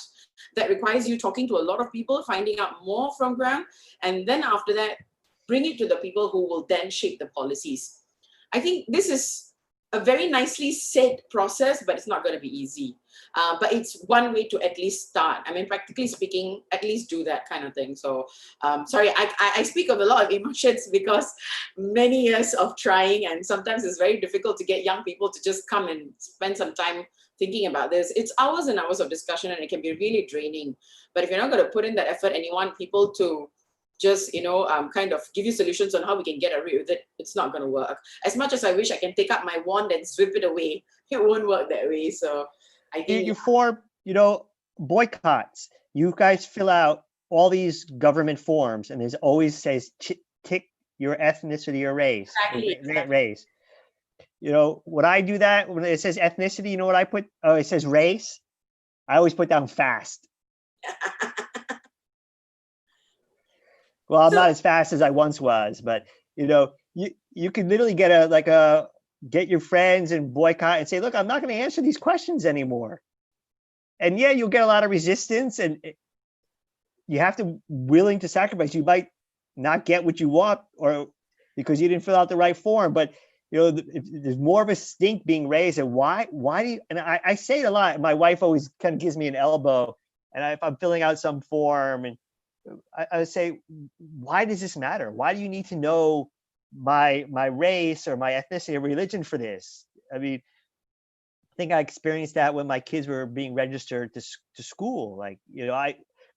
That requires you talking to a lot of people, finding out more from ground, and then after that, bring it to the people who will then shape the policies. I think this is a very nicely said process, but it's not going to be easy. But it's one way to at least start. I mean, practically speaking, at least do that kind of thing. So sorry, I speak of a lot of emotions because many years of trying, and sometimes it's very difficult to get young people to just come and spend some time thinking about this. It's hours and hours of discussion, and it can be really draining. But if you're not going to put in that effort and you want people to just, kind of give you solutions on how we can get away with it, it's not going to work. As much as I wish I can take up my wand and sweep it away, it won't work that way. So I think you form, boycotts. You guys fill out all these government forms, and there's always says tick your ethnicity or race. Exactly. Race. When I do that, when it says ethnicity, you know what I put? Oh, it says race. I always put down fast. Well, I'm So- not as fast as I once was, but you can literally get get your friends and boycott and say, look, I'm not going to answer these questions anymore. And yeah, you'll get a lot of resistance, and you have to willing to sacrifice. You might not get what you want, or because you didn't fill out the right form, but if there's more of a stink being raised. And why do you, and I say it a lot. My wife always kind of gives me an elbow, and if I'm filling out some form, and I would say, why does this matter? Why do you need to know my race or my ethnicity or religion for this? I mean, I think I experienced that when my kids were being registered to school. Like,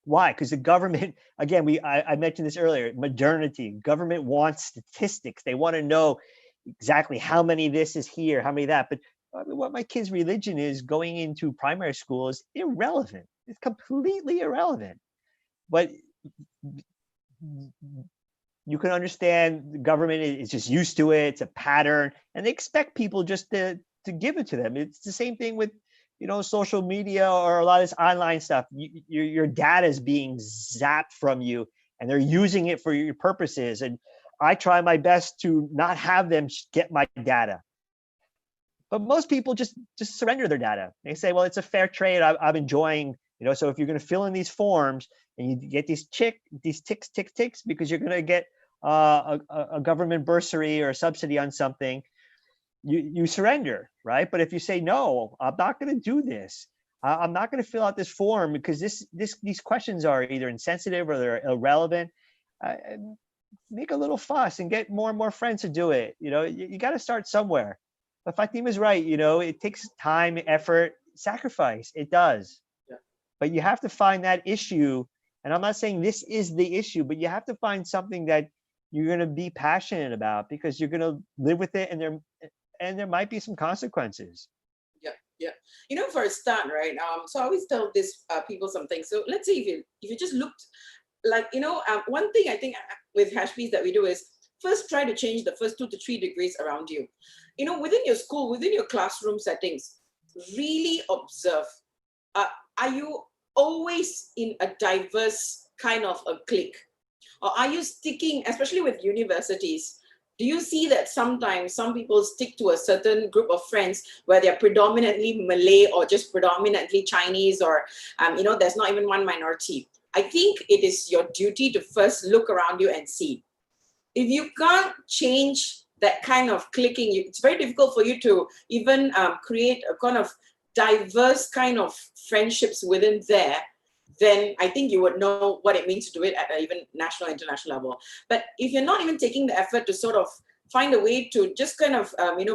why? Because the government, again, I mentioned this earlier, modernity. Government wants statistics. They want to know exactly how many this is here, how many that. But what my kid's religion is going into primary school is irrelevant. It's completely irrelevant. But you can understand the government is just used to it. It's a pattern, and they expect people just to give it to them. It's the same thing with social media or a lot of this online stuff. Your data is being zapped from you, and they're using it for your purposes. And I try my best to not have them get my data, but most people just surrender their data. They say, well, it's a fair trade. I'm enjoying, so if you're going to fill in these forms and you get these ticks because you're going to get a government bursary or a subsidy on something, you surrender, right? But if you say, no, I'm not going to do this, I'm not going to fill out this form because these questions are either insensitive or they're irrelevant, make a little fuss and get more and more friends to do it. You got to start somewhere. But Fatima's right. It takes time, effort, sacrifice. It does. Yeah. But you have to find that issue. And I'm not saying this is the issue, but you have to find something that you're going to be passionate about, because you're going to live with it, and there might be some consequences. Yeah. For a start, right? So I always tell this people something. So let's say if you just looked like, one thing I think with Hashbees that we do is first try to change the first 2 to 3 degrees around you. Within your school, within your classroom settings, really observe. Are you always in a diverse kind of a clique? Or are you sticking, especially with universities, do you see that sometimes some people stick to a certain group of friends where they're predominantly Malay or just predominantly Chinese, or, there's not even one minority? I think it is your duty to first look around you and see. If you can't change that kind of clicking, it's very difficult for you to even create a kind of diverse kind of friendships within there. Then I think you would know what it means to do it at an even national, international level. But if you're not even taking the effort to sort of find a way to just kind of,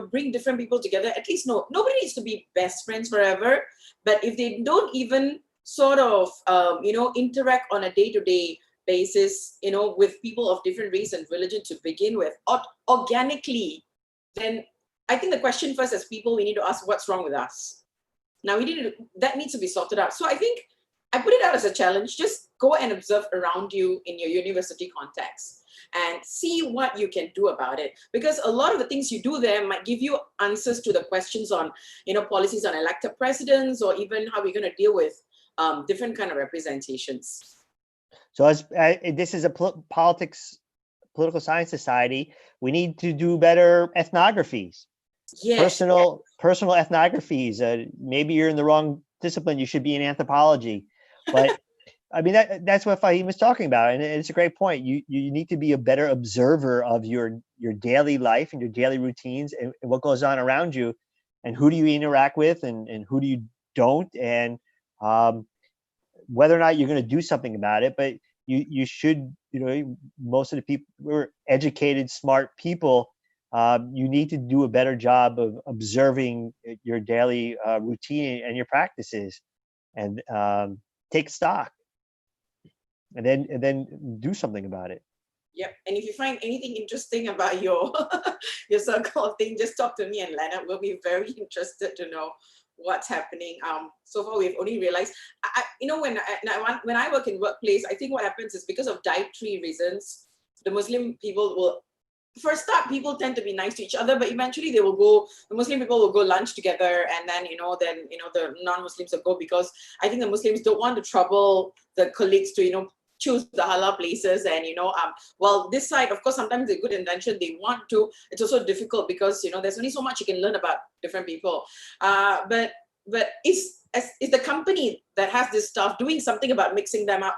bring different people together, at least nobody needs to be best friends forever. But if they don't even sort of, interact on a day-to-day basis, with people of different race and religion to begin with, organically, then I think the question first as people, we need to ask what's wrong with us. Now that needs to be sorted out. So I think I put it out as a challenge. Just go and observe around you in your university context and see what you can do about it. Because a lot of the things you do there might give you answers to the questions on, policies on elected presidents, or even how we're going to deal with different kind of representations. So this is a political science society, we need to do better ethnographies. Yes. Personal ethnographies. Maybe you're in the wrong discipline. You should be in anthropology. But I mean, that's what Fahim was talking about. And it's a great point. You need to be a better observer of your daily life and your daily routines and what goes on around you, and who do you interact with and who do you don't, and whether or not you're going to do something about it. But you should, most of the people who are educated, smart people, you need to do a better job of observing your daily routine and your practices, and take stock, and then do something about it. Yep. And if you find anything interesting about your your circle of things, just talk to me and Leonard. We'll be very interested to know what's happening. So far we've only realized, when I work in workplace, I think what happens is because of dietary reasons, the Muslim people will, first start, people tend to be nice to each other, but eventually the Muslim people will go lunch together, and then the non-Muslims will go, because I think the Muslims don't want to trouble the colleagues to choose the halal places. And, well, this side, of course, sometimes the good intention, they want to, it's also difficult because, there's only so much you can learn about different people. But is the company that has this stuff doing something about mixing them up?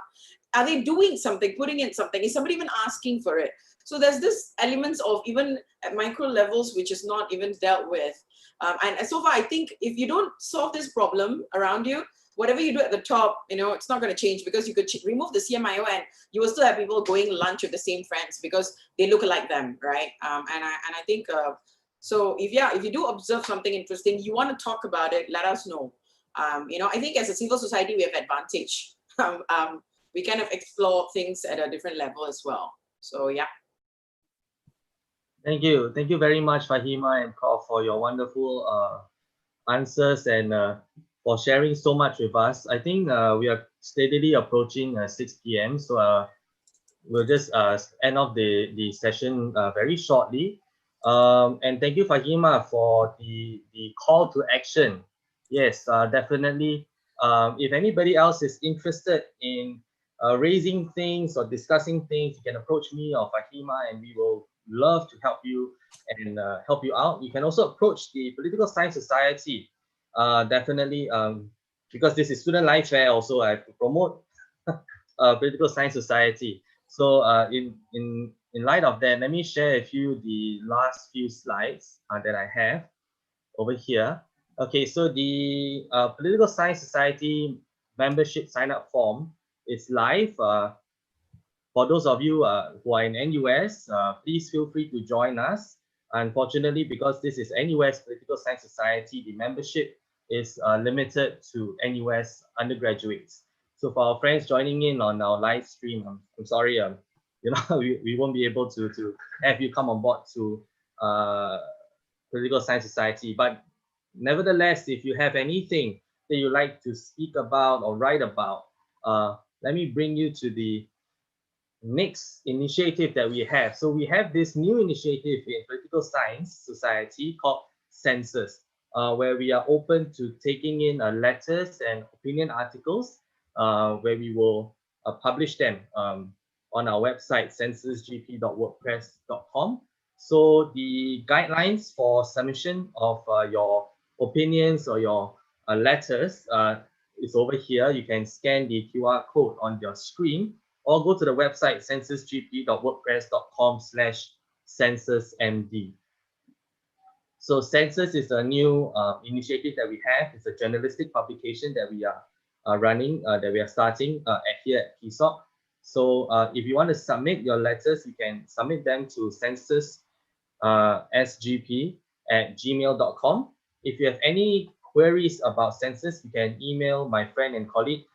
Are they doing something, putting in something? Is somebody even asking for it? So there's this elements of even at micro levels, which is not even dealt with. And so far, I think if you don't solve this problem around you, whatever you do at the top, it's not going to change, because you could remove the CMIO and you will still have people going lunch with the same friends because they look like them, right? And I think, so if you do observe something interesting, you want to talk about it, let us know. I think as a civil society, we have advantage. We kind of explore things at a different level as well. So yeah. Thank you. Thank you very much, Fahima and Prof, for your wonderful answers and for sharing so much with us. I think we are steadily approaching 6 p.m. So we'll just end off the session very shortly. And thank you, Fahima, for the call to action. Yes, definitely. If anybody else is interested in raising things or discussing things, you can approach me or Fahima, and we will love to help you and help you out. You can also approach the Political Science Society. Definitely, because this is Student Life Fair, also I have to promote Political Science Society. So in light of that, let me share with you the last few slides that I have over here. Okay, so the Political Science Society membership sign-up form is live. For those of you who are in NUS, please feel free to join us. Unfortunately, because this is NUS Political Science Society, the membership is limited to NUS undergraduates. So for our friends joining in on our live stream, I'm sorry, we won't be able to have you come on board to Political Science Society. But nevertheless, if you have anything that you like to speak about or write about, let me bring you to the next initiative that we have. So we have this new initiative in Political Science Society called Census, where we are open to taking in letters and opinion articles, where we will publish them on our website, censusgp.wordpress.com. So the guidelines for submission of your opinions or your letters is over here. You can scan the QR code on your screen, or go to the website censusgp.wordpress.com/censusmd. So Census is a new initiative that we have. It's a journalistic publication that we are running, that we are starting here at PSOC. So if you want to submit your letters, you can submit them to censussgp@gmail.com. If you have any queries about Census, you can email my friend and colleague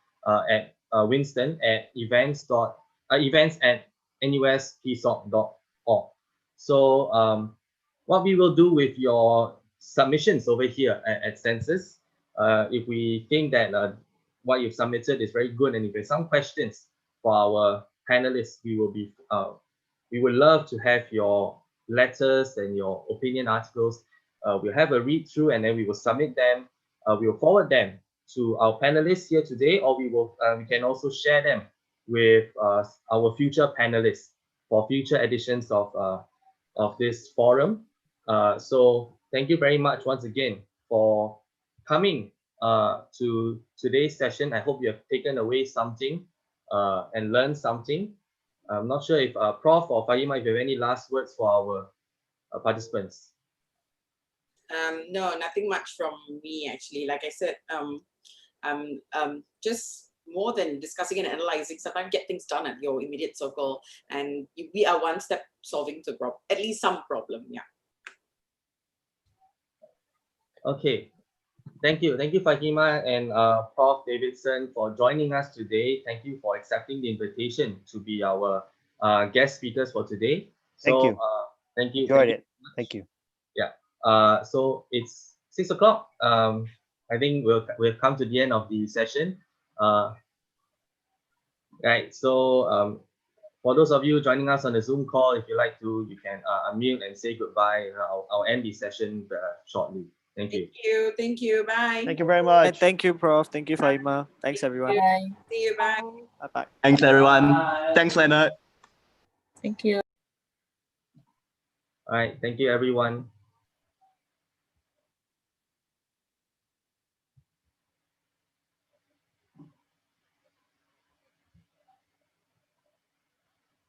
at Winston at events@nuspsoc.org. So what we will do with your submissions over here at Census, if we think that what you've submitted is very good, and if there's some questions for our panelists, we would love to have your letters and your opinion articles. We'll have a read through, and then we will submit them. We will forward them to our panelists here today, or we can also share them with our future panelists for future editions of this forum. So thank you very much once again for coming to today's session. I hope you have taken away something and learned something. I'm not sure if Prof or Fahima, if you have any last words for our participants. No, nothing much from me actually. Like I said, just more than discussing and analyzing, sometimes get things done at your immediate circle, and we are one step solving the problem, at least some problem. Yeah. Okay. Thank you, Fahima and Prof Davidson, for joining us today. Thank you for accepting the invitation to be our guest speakers for today. Thank you. Thank you. Enjoyed it. Thank you. Yeah. So it's 6 o'clock. I think we've come to the end of the session. Right. So for those of you joining us on the Zoom call, if you like to, you can unmute and say goodbye. I'll end the session shortly. Thank you. Thank you. Thank you. Bye. Thank you very And much. thank you, Prof. Thank you, Faima. Thanks, everyone. Bye. See you. Bye. Bye bye. Thanks, everyone. Thanks, Leonard. Thank you. All right. Thank you, everyone.